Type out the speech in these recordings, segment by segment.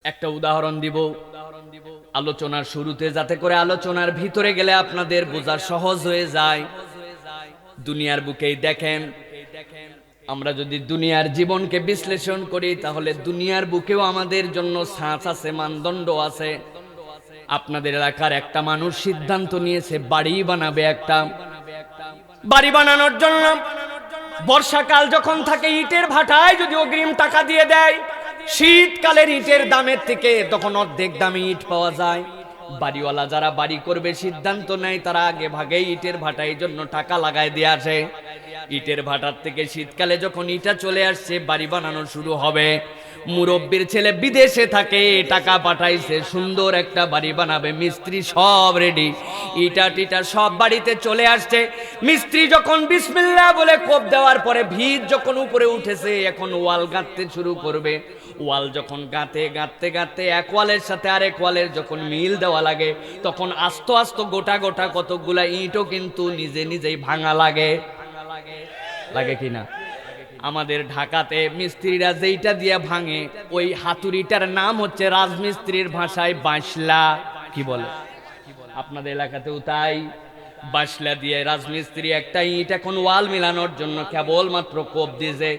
একটা উদাহরণ দিব আলোচনার শুরুতে, যাতে করে আলোচনার ভিতরে গেলে আপনাদের বোঝা সহজ হয়ে যায়। দুনিয়ার বুকেই দেখেন, আমরা যদি দুনিয়ার জীবনকে বিশ্লেষণ করি তাহলে দুনিয়ার বুকেও আমাদের জন্য ছাঁচ আছে, মানদণ্ড আছে। আপনাদের এলাকার একটা মানুষ সিদ্ধান্ত নিয়েছে বাড়ি বানাবে। একটা বাড়ি বানানোর জন্য বর্ষাকাল যখন থাকে ইটের ভাটায় যদি অগ্রিম টাকা দিয়ে দেয়, শীতকালের ইটের দামের থেকে তখন অর্ধেক দামে ইট পাওয়া যায়। বাড়িওয়ালা যারা বাড়ি করবে সিদ্ধান্ত নেয়, তারা আগে ভাগে ইটের ভাটার জন্য টাকা লাগায় দিয়ে আসে। ইটের ভাটার থেকে শীতকালে যখন ইটা চলে আসছে, বাড়ি বানানো শুরু হবে। মুরব্বির ছেলে বিদেশে থাকে, টাকা পাঠাইছে, সুন্দর একটা বাড়ি বানাবে। মিস্ত্রি সব রেডি, ইটা টিটা সব বাড়িতে চলে আসছে। মিস্ত্রি যখন বিসমিল্লাহ বলে কোপ দেওয়ার পরে ভিত যখন উপরে উঠেছে, এখন ওয়াল গাঁথতে শুরু করবে। ওয়াল যখন গাঁথতে গাঁথতে গাঁথতে এক ওয়ালের সাথে আরেক ওয়ালের যখন মিল দেওয়া লাগে, তখন আস্তে আস্তে গোটা গোটা কতগুলা ইটও কিন্তু নিজে নিজেই ভাঙা লাগে। লাগে কিনা? আমাদের ঢাকাতে মিস্ত্রিরা যেইটা দিয়ে ভাঙে, ওই হাতুড়িটার নাম হচ্ছে রাজমিস্ত্রির ভাষায় বাঁশলা। কি বলে? আপনাদের এলাকাতেও তাই। বাঁশলা দিয়ে রাজমিস্ত্রি একটা ইট এখন ওয়াল মিলানোর জন্য কেবলমাত্র কোপ দিয়েছে।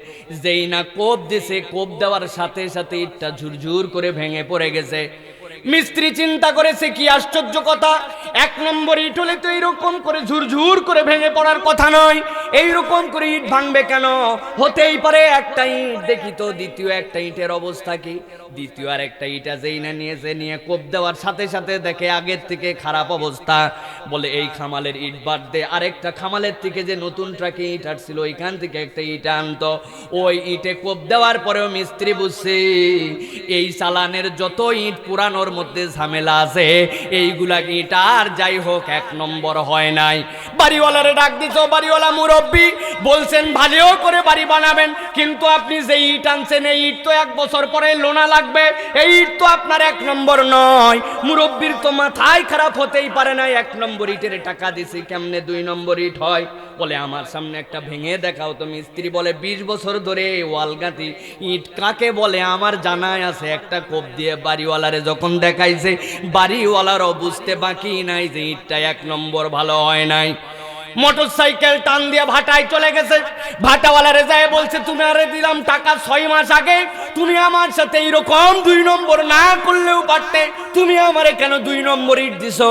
যেই না কোপ দিছে, কোপ দেওয়ার সাথে সাথে ইটটা ঝুরঝুর করে ভেঙে পড়ে গেছে। মিস্ত্রি চিন্তা করেছে, কি আশ্চর্য কথা, এক নম্বর ইট হলে তো এইরকম করে ঝুরঝুর করে ভেঙে পড়ার কথা নয়, এইরকম করে ইট ভাঙবে কেন? হতেই পারে একটা ইট, দেখি তো দ্বিতীয় একটা ইটের অবস্থা কি। দ্বিতীয় আর একটা ইটা যেই না নিয়ে কোপ দেওয়ার সাথে সাথে দেখে আগের থেকে খারাপ অবস্থা। বলে এই খামালের ইট বাদ দে, আরেকটা খামালের থেকে যে নতুন ট্রাকে ইট আসছিল ওইখান থেকে একটা ইটা আনতো। ওই ইটে কোপ দেওয়ার পরেও মিস্ত্রি বুঝছে এই চালানের যত ইট পুরানোর মধ্যে ঝামেলা আছে, এইগুলা ইট আর যাই হোক এক নম্বর হয় নাই। বাড়িওয়ালারে ডাক দিত, বাড়িওয়ালা মুরব্বি বলছেন ভালো করে বাড়ি বানাবেন, কিন্তু আপনি যে ইট আনছেন এই ইট তো 1 বছর পরে লোনা লাগবে, এই ইট তো আপনার এক নম্বর নয়। মুরব্বির তো মাথায় খারাপ হতেই পারে না, 1 নম্বর ইটের টাকা দিছি, কেমনে 2 নম্বর ইট হয়? বলে আমার সামনে একটা ভেঙে দেখাও তো। মিস্ত্রি বলে 20 বছর ধরে ওয়াল গাঁথি, ইট কাকে বলে আমার জানাই আছে। একটা কোপ দিয়ে বাড়িওয়ালারে যখন দেখাইছে, বাড়িওয়ালারও বুঝতে বাকি নাই যে ইটটা 1 নম্বর ভালো হয় নাই। মোটরসাইকেল টান দিয়ে ভাটায় চলে গেছে। ভাটাওয়ালারে যায় বলছে, তুমি আরে দিলাম টাকা 6 মাস আগে, তুমি আমার সাথে এইরকম 2 নম্বর না করলেও পারতে, তুমি আমারে কেন 2 নম্বর ইট দিছো?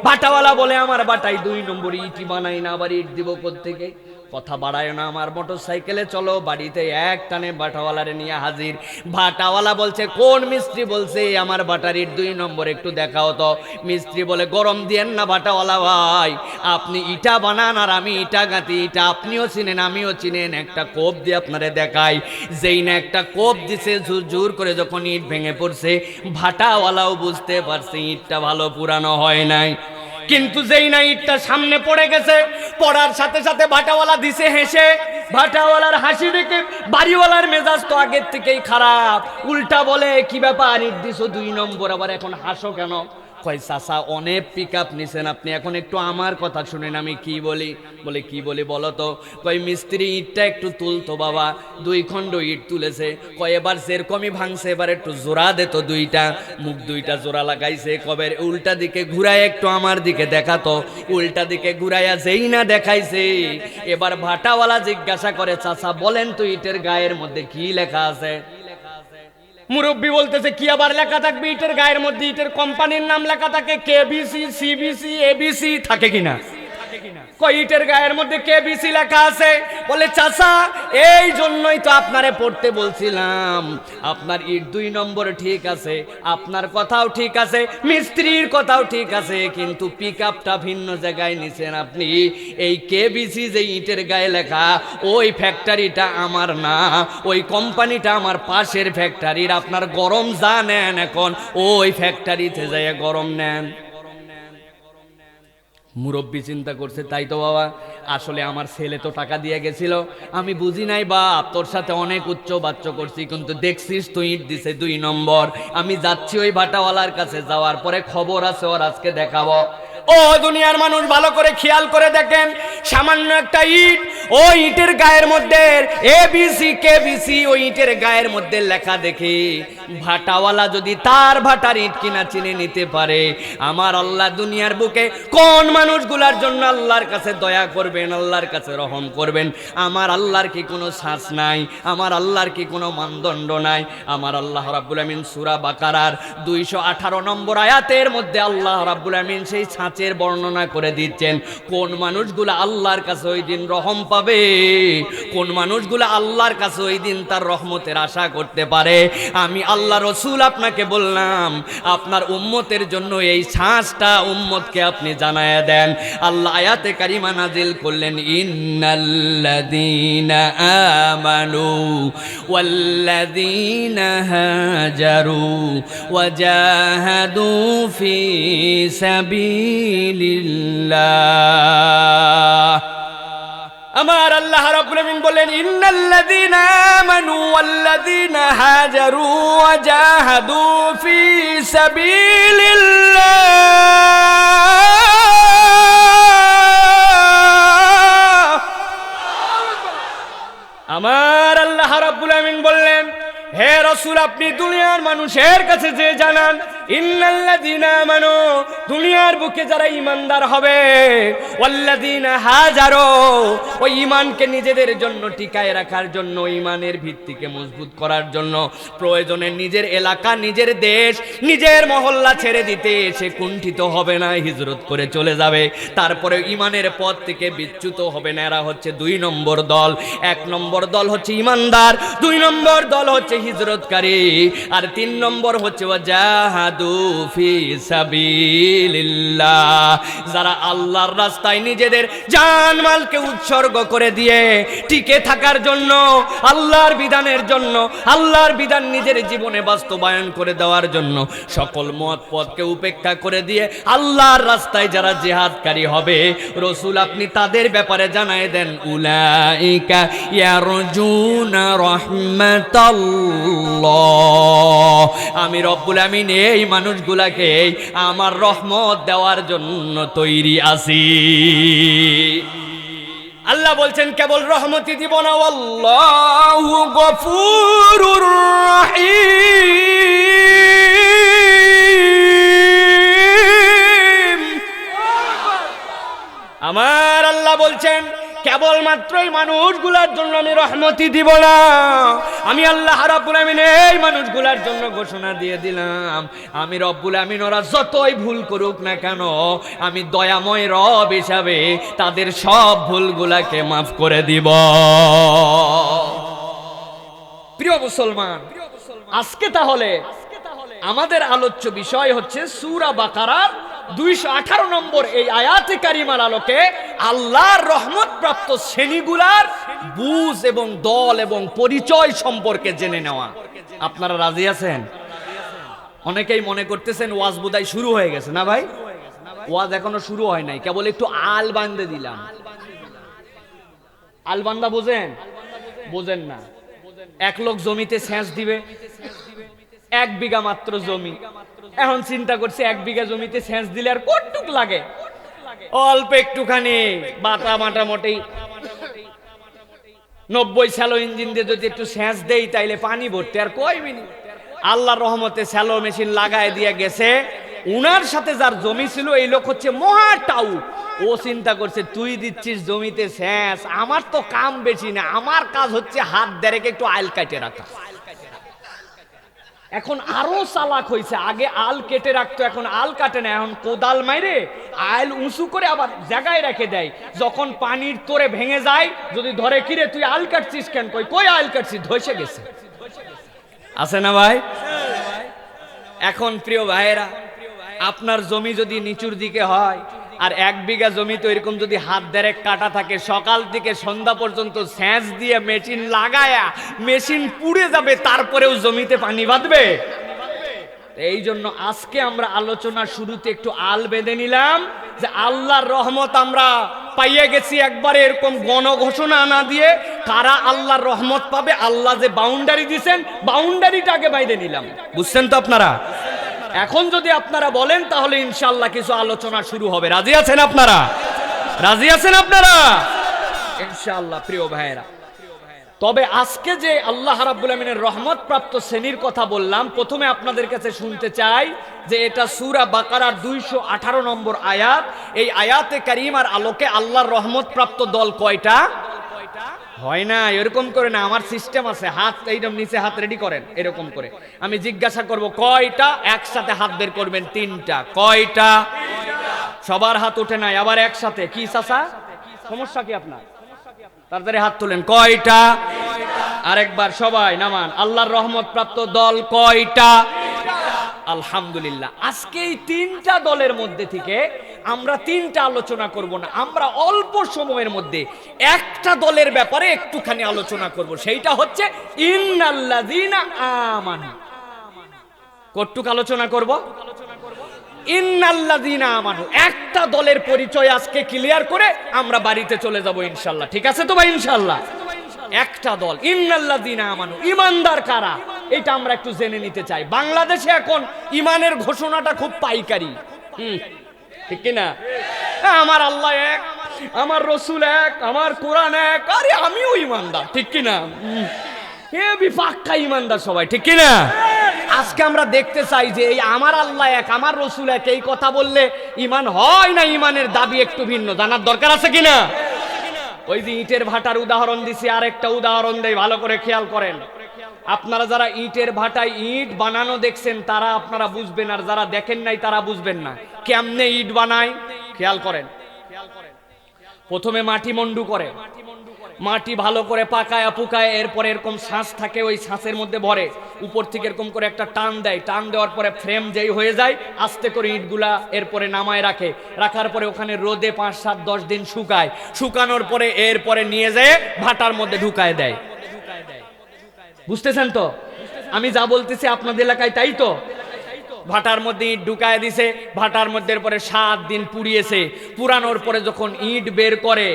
ভাটাওয়ালা বলে আমার বাটায় 2 নম্বর ইটই বানাই না, আবার ইট দিব কোত্থেকে? কথা বাড়ায় না, আমার মোটরসাইকেলে চলো। বাড়িতে এক টানে ভাটাওয়ালারে নিয়ে হাজির। ভাটাওয়ালা বলছে, কোন মিস্ত্রি বলছে আমার বাটার ইট 2 নম্বর, একটু দেখাও তো। মিস্ত্রি বলে, গরম দিয়েন না ভাটাওয়ালা ভাই, আপনি ইটা বানান আর আমি ইটা গাঁথি, ইটা আপনিও চিনেন আমিও চিনেন। একটা কোপ দিয়ে আপনারে দেখাই। যেই না একটা কোপ দিছে, ঝুরঝুর করে যখন ইট ভেঙে পড়ছে, ভাটাওয়ালাও বুঝতে পারছে ইটটা ভালো পুরানো হয় নাই। কিন্তু যেই না ইটটা সামনে পড়ে গেছে, পড়ার সাথে সাথে ভাটাওয়ালা দিছে হেসে। ভাটাওয়ালার হাসি দেখে বাড়িওয়ালার মেজাজ তো আগের থেকেই খারাপ। উল্টা বলে, কি ব্যাপার, ইট দিছো 2 নম্বর, আবার এখন হাসো কেন? কয় চাচা, অনেক পিক আপ নিছেন আপনি, এখন একটু আমার কথা শুনেন আমি কি বলি। বলে কি বলি বলো তো? কয় মিস্ত্রি ইটটা একটু তুলতো বাবা। 2 খণ্ড ইট তুলেছে। কয় এবার যেরকমই ভাঙছে, এবার একটু জোড়া দে তো, 2টা মুখ 2টা জোড়া লাগাইছে। কবে উল্টা দিকে ঘুরায় একটু আমার দিকে দেখাতো। উল্টা দিকে ঘুরাইয়া যেই না দেখাইছে, এবার ভাটাওয়ালা জিজ্ঞাসা করে, চাচা বলেন তো ইটের গায়ের মধ্যে কি লেখা আছে? মুরব্বি বলতেছে, কি আবার লেখা থাকবে ইটের গায়ের মধ্যে? ইটের কোম্পানির নাম লেখা থাকে, কেবিসি, সিবিসি, এবিসি থাকে কিনা? কই ইটের গায়ের মধ্যে কেবিসি লেখা আছে। বলে চাচা, এই জন্যই তো আপনারে পড়তে বলছিলাম, আপনার ইট 2 নম্বর ঠিক আছে, আপনার কথাও ঠিক আছে, মিস্ত্রির কথাও ঠিক আছে, কিন্তু পিক আপটা ভিন্ন জায়গায় নিছেন আপনি। এই কেবিসি যে ইটের গায়ে লেখা, ওই ফ্যাক্টরিটা আমার না, ওই কোম্পানিটা আমার পাশের ফ্যাক্টরির। আপনার গরম যা নেন এখন ওই ফ্যাক্টরিতে যায় গরম নেন। মুরব্বি চিন্তা করছে, তাই তো বাবা, আসলে আমার ছেলে তো টাকা দিয়ে গেছিল, আমি বুঝি নাই বাপ, তোর সাথে অনেক উচ্চ বাচ্চ করছি, কিন্তু দেখছিস তুই ইট দিছে 2 নম্বর। আমি যাচ্ছি ওই ভাটাওয়ালার কাছে, যাওয়ার পরে খবর আছে ওর, আজকে দেখাবো। ও দুনিয়ার মানুষ ভালো করে খেয়াল করে দেখেন, সামান্য একটা ইট ওই ইটের গায়ের মধ্যে ABC KBC ওই ইটের গায়ের মধ্যে লেখা দেখে ভাটাওয়ালা যদি তার ভাটার ইট কিনা চিনে নিতে পারে, আমার আল্লাহ দুনিয়ার বুকে কোন মানুষগুলার জন্য আল্লাহর কাছে দয়া করবেন, আল্লাহর কাছে রহম করবেন? আমার আল্লাহর কি কোনো ছাঁচ নাই? আমার আল্লাহর কি কোনো মানদণ্ড নাই? আমার আল্লাহ রাব্বুল আমিন সূরা বাকারার 218 নম্বর আয়াতের মধ্যে আল্লাহ রাব্বুল আমিন সেই ছাঁচের বর্ণনা করে দিচ্ছেন। কোন মানুষগুলো আল্লাহর কাছে ওই দিন রহম পাবে, কোন মানুষগুলো আল্লাহর কাছে ওই দিন তার রহমতের আশা করতে পারে? আমি আল্লাহ রসুল আপনাকে বললাম, আপনার উম্মতের জন্য এই ছাঁচটা উম্মতকে আপনি জানায়া দেন। আল্লাহ আয়াতে কারিমা নাজিল করলেন, ইন্নাল্লাযীনা আমানু ওয়াল্লাযীনা হাজারু ওয়াজাহাদু ফি সাবিলিল্লাহ। আমার আল্লাহ রাব্বুল আমিন বলেন, ইন্নাল্লাযীনা আমানু ওয়াল্লাযীনা হাজারু ওয়াজাহাদু ফি সাবিলিল্লাহ। আমার আল্লাহ রাব্বুল আমিন বললেন, হে রাসূল আপনি দুনিয়ার মানুষের কাছে যে জানান, ইন্নাল্লাযীনা আমানু দুনিয়ার বুকে যারা ঈমানদার হবে, ওয়াল্লাযীনা হাজারু ওই ঈমানকে নিজেদের জন্য টিকায় রাখার জন্য, ঈমানের ভিত্তিকে মজবুত করার জন্য প্রয়োজনে নিজের এলাকা, নিজের দেশ, নিজের মহল্লা ছেড়ে দিতে সে কুণ্ঠিত হবে না, হিজরত করে চলে যাবে। তারপরে ঈমানের পথ থেকে বিচ্যুত হবে না। এরা হচ্ছে 2 নম্বর দল। 1 নম্বর দল হচ্ছে ঈমানদার, 2 নম্বর দল হচ্ছে হিজরতকারী, আর 3 নম্বর হচ্ছে ওয়াজাহাদু ফি সাবিলিল্লাহ, যারা আল্লাহর রাস্তায় নিজেদের জানমালকে উৎসর্গ করে দিয়ে টিকে থাকার জন্য, আল্লাহর বিধানের জন্য, আল্লাহর বিধান নিজের জীবনে বাস্তবায়ন করে দেওয়ার জন্য সকল মত পথকে উপেক্ষা করে দিয়ে আল্লাহর রাস্তায় যারা জিহাদকারী হবে, রাসূল আপনি তাদের ব্যাপারে জানায় দেন, উলাইকা ইয়ারজুনা রাহমাতাল্লাহ, আমি রব্বুল আমিন এই মানুষগুলাকে আমার রহমত দেওয়ার জন্য তৈরি আছি। আল্লাহ বলছেন কেবল রহমতই দিব না, আল্লাহু গফুরুর রহিম। আমার আল্লাহ বলছেন কেবলমাত্রই মানুষগুলার জন্য আমি রহমতই দিব না, আমি আল্লাহ রাব্বুল আমিন এই মানুষগুলার জন্য ঘোষণা দিয়ে দিলাম, আমি রব্বুল আমিন ওরা যতই ভুল করুক না কেন, আমি দয়াময় রব হিসাবে তাদের সব ভুলগুলাকে মাফ করে দিব। প্রিয় মুসলমান, আজকে তাহলে আমাদের আলোচ্য বিষয় হচ্ছে সূরা বাকারার 218 নম্বর এই আয়াতে কারিমার আলোকে আল্লাহর রহমত প্রাপ্ত শ্রেণীগুলার বুঝ এবং দল এবং পরিচয় সম্পর্কে জেনে নেওয়া। আপনারা রাজি আছেন? অনেকেই মনে করতেছেন ওয়াজ বোধহয় শুরু হয়ে গেছে। না ভাই, ওয়াজ এখনো শুরু হয় নাই, কেবল একটু আল বান্ধে দিলাম। আল বান্দা বোঝেন? বোঝেন না। এক লোক জমিতে সেচ দিবে, 1 বিঘা মাত্র জমি। এখন চিন্তা করছে 1 বিঘা জমিতে সেচ দিলে আর কতটুক লাগে? অল্প একটুখানি বাটা মোটামুটি 90 স্যালো ইঞ্জিন দিয়ে যদি একটু সেচ দেই তাইলে পানি ভরতে আর কয় মিনিট। আল্লাহর রহমতে স্যালো মেশিন লাগায় দিয়ে গেছে। উনার সাথে যার জমি ছিল এই লোক হচ্ছে মহা টাউ। ও চিন্তা করছে তুই দিচ্ছিস জমিতে সেচ, আমার তো কাম বেশি না, আমার কাজ হচ্ছে হাত দেরেকে একটু আইল কাটে রাখা। এখন আরো চালাক হয়েছে, আগে আল কেটে রাখতো, এখন আল কাটে না, এখন কোদাল মাইরে আইল উঁচু করে আবার জায়গায় রেখে দেয়। যখন পানির তোরে ভেঙে যায়, যদি ধরে কিরে তুই আল কাটছিস কেন, কই আল কাটছিস, ধসে গেছে। আছে না ভাই? এখন প্রিয় ভাইয়েরা, আপনার জমি যদি নিচুর দিকে হয় আর 1 বিঘা জমি তো এরকম যদি হাত দেড়েক কাটা থাকে, সকাল থেকে সন্ধ্যা পর্যন্ত সেচ দিয়ে মেশিন লাগায়া মেশিন পুড়ে যাবে, তারপরেও জমিতে পানি বাঁধবে? এই জন্য আজকে আমরা আলোচনার শুরুতে একটু আল বেঁধে নিলাম যে আল্লাহর রহমত আমরা পাইয়ে গেছি। একবারে এরকম গণঘোষণা না দিয়ে কারা আল্লাহর রহমত পাবে, আল্লাহ যে বাউন্ডারি দিয়েছেন বাউন্ডারিটাকে বাইরে নিলাম। বুঝছেন তো আপনারা? এখন যদি আপনারা বলেন তাহলে ইনশাআল্লাহ কিছু আলোচনা শুরু হবে। রাজি আছেন আপনারা? রাজি আছেন আপনারা? ইনশাআল্লাহ প্রিয় ভাইয়েরা। তবে আজকে যে আল্লাহ রাব্বুল আমিনের রহমত প্রাপ্ত শ্রেণীর কথা বললাম, প্রথমে আপনাদের কাছে শুনতে চাই যে এটা সূরা বাকারার 218 নম্বর আয়াত। এই আয়াতে কারিমার আলোকে আল্লাহর রহমত প্রাপ্ত দল কয়টা? হয় না এরকম করে না, আমার সিস্টেম আছে, হাত এইরকম নিচে হাত রেডি করেন, এরকম করে আমি জিজ্ঞাসা করব কয়টা, একসাথে হাত বের করবেন। 3টা। কয়টা? সবার হাত ওঠে নাই, আবার একসাথে। কি চাচা, সমস্যা কি আপনার? তাড়াতাড়ি হাত তোলেন। কয়টা? আরেকবার সবাই নামান। আল্লাহর রহমত প্রাপ্ত দল কয়টা? আলহামদুলিল্লাহ। আজকে এই 3টা দলের মধ্যে থেকে আমরা 3টা আলোচনা করব না, আমরা অল্প সময়ের মধ্যে একটা দলের ব্যাপারে একটুখানি আলোচনা করব, সেইটা হচ্ছে ইন্নাল্লাযীনা আমানু। কতটুকু আলোচনা করব? ইন্নাল্লাযীনা আমানু। একটা দলের পরিচয় আজকে ক্লিয়ার করে আমরা বাড়িতে চলে যাব ইনশাআল্লাহ। ঠিক আছে তো ভাই? ইনশাআল্লাহ একটা দল ইন্নাল্লাযীনা আমানু। ঈমানদার কারা এটা আমরা একটু জেনে নিতে চাই। বাংলাদেশে এখন ঈমানের ঘোষণাটা খুব পাইকারি, ঠিক কি না? আমার আল্লাহ এক, আমার রাসূল এক, আমার কোরআন এক, আরে আমিও ঈমানদার, ঠিক কি না? পাক্কা ঈমানদার সবাই, ঠিক কি না? আজকে আমরা দেখতে চাই যে এই আমার আল্লাহ এক, আমার রাসূল এক, এই কথা বললে ঈমান হয় না, ঈমানের দাবি একটু ভিন্ন, জানার দরকার আছে কিনা? ওই যে ইটের ভাটার উদাহরণ দিছি, আরেকটা উদাহরণ দেই, ভালো করে খেয়াল করেন। আপনারা যারা ইটের ভাটায় ইট বানানো দেখছেন তারা আপনারা বুঝবেন, আর যারা দেখেন নাই তারা বুঝবেন না। কেমনে ইট বানায় খেয়াল করেন। প্রথমে মাটি মন্ডু করে, মাটি ভালো করে পাকায় পুকায়, এরপরে এরকম ছাঁচ থাকে, ওই ছাঁচের মধ্যে ভরে, উপর থেকে এরকম করে একটা টান দেয়, টান দেওয়ার পরে ফ্রেম যেই হয়ে যায়, আস্তে করে ইটগুলা এরপরে নামায় রাখে, রাখার পরে ওখানে রোদে 5, 7, 10 দিন শুকায়, শুকানোর পরে এরপরে নিয়ে যায় ভাটার মধ্যে ঢুকায় দেয়। বুঝতেছেন তো? আমি যা বলতেছি আপনাদের এলাকায় তাই তো? ভাটার মধ্যে ইট ঢুকায় দিছে, ভাটার মধ্যে পরে 7 দিন পুড়িয়েছে, পুরানোর পরে যখন ইট বের করে,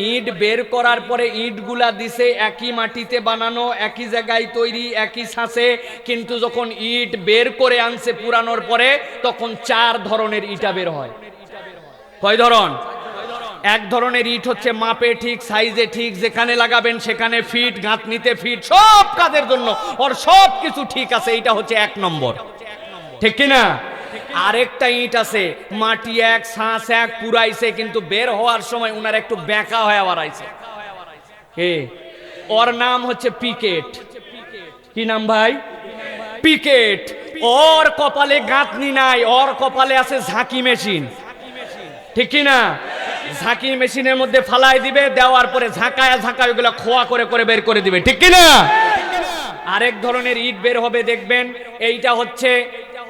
ইট বের করার পরে ইটগুলা দিছে একই মাটিতে বানানো, একই জায়গায় তৈরি, একই ছাঁচে, কিন্তু যখন ইট বের করে আনছে পুরানোর পরে তখন 4 ধরনের ইটা বের হয়। কয় ধরন? এক ধরনের ইট হচ্ছে মাপে ঠিক, সাইজে ঠিক, যেখানে লাগাবেন সেখানে ফিট, গাঁথনিতে ফিট, সব কাজের জন্য ওর সব কিছু ঠিক আছে, এটা হচ্ছে 1 নম্বর, ঠিক কিনা? আরেকটা ইট আছে মাটি এক, ছাঁচ এক, পুরাইছে, কিন্তু বের হওয়ার সময় উনার একটু বেঁকা হয়ে বাড়াইছে, ওর নাম হচ্ছে পিকেট। কি নাম ভাই? পিকেট। ওর কপালে গাঁথনি নাই, ওর কপালে আছে ঝাঁকি মেশিন, ঠিক কিনা? ঝাঁকি মেশিনের মধ্যে ফালাই দিবে, দেওয়ার পরে ঝাঁকায় ঝাঁকায় ওগুলো খোয়া করে করে বের করে দিবে, ঠিক কিনা? আরেক ধরনের ইট বের হবে দেখবেন, এইটা হচ্ছে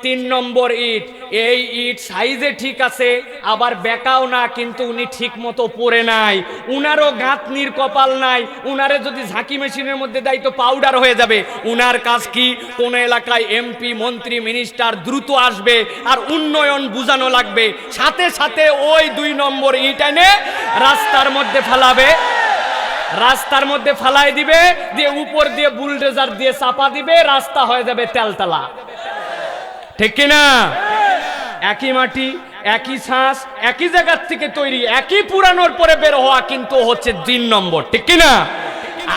3 নম্বর ইট। এই ইট সাইজে ঠিক আছে, আবার বেকাও না, কিন্তু উনি ঠিক মতো পড়ে নাই, উনারও গাঁথনির কপাল নাই, উনারে যদি ঝাঁকি মেশিনের মধ্যে দেয় তো পাউডার হয়ে যাবে। উনার কাজ কি? কোন এলাকায় এমপি, মন্ত্রী, মিনিস্টার দ্রুত আসবে আর উন্নয়ন বুঝানো লাগবে, সাথে সাথে ওই 2 নম্বর ইট এনে রাস্তার মধ্যে ফেলাবে, রাস্তার মধ্যে ফালাই দিবে, দিয়ে উপর দিয়ে বুলডোজার দিয়ে চাপা দিবে, রাস্তা হয়ে যাবে তেলতলা, ঠিক কিনা? একই মাটি, একই ছাঁচ, একই জায়গার থেকে তৈরি, একই পুরানোর পরে বের হওয়া, কিন্তু হচ্ছে 3 নম্বর, ঠিক কিনা?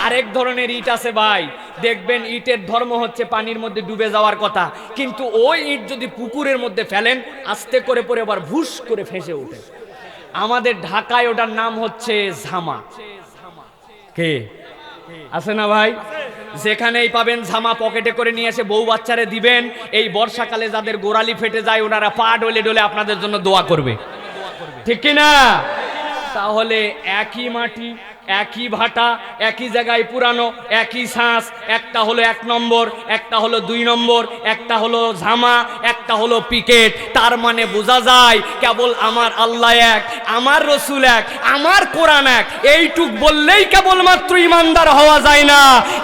আরেক ধরনের ইট আছে ভাই, দেখবেন ইটের ধর্ম হচ্ছে পানির মধ্যে ডুবে যাওয়ার কথা, কিন্তু ওই ইট যদি পুকুরের মধ্যে ফেলেন আস্তে করে পরে আবার ভুস করে ফেঁসে ওঠে। আমাদের ঢাকায় ওটার নাম হচ্ছে ঝামা। কে আছে না ভাই? যেখানেই পাবেন ঝামা পকেটে করে নিয়ে এসে বউ বাচ্চারে দিবেন। এই বর্ষাকালে যাদের গোড়ালি ফেটে যায় ওনারা পা ডলে ডলে আপনাদের জন্য দোয়া করবে, ঠিক কিনা? তাহলে একই মাটি, একই ভাটা, একই জায়গায় পুরানো, একই ছাঁচ, একটা হলো 1 নম্বর, একটা হলো 2 নম্বর, একটা হলো ঝামা, একটা হলো পিকেট। তার মানে বোঝা যায় কেবল আমার আল্লাহ এক, আমার রাসূল এক, আমার কোরআন এক, এইটুক বললেই কেবলমাত্র ঈমানদার হওয়া যায় না।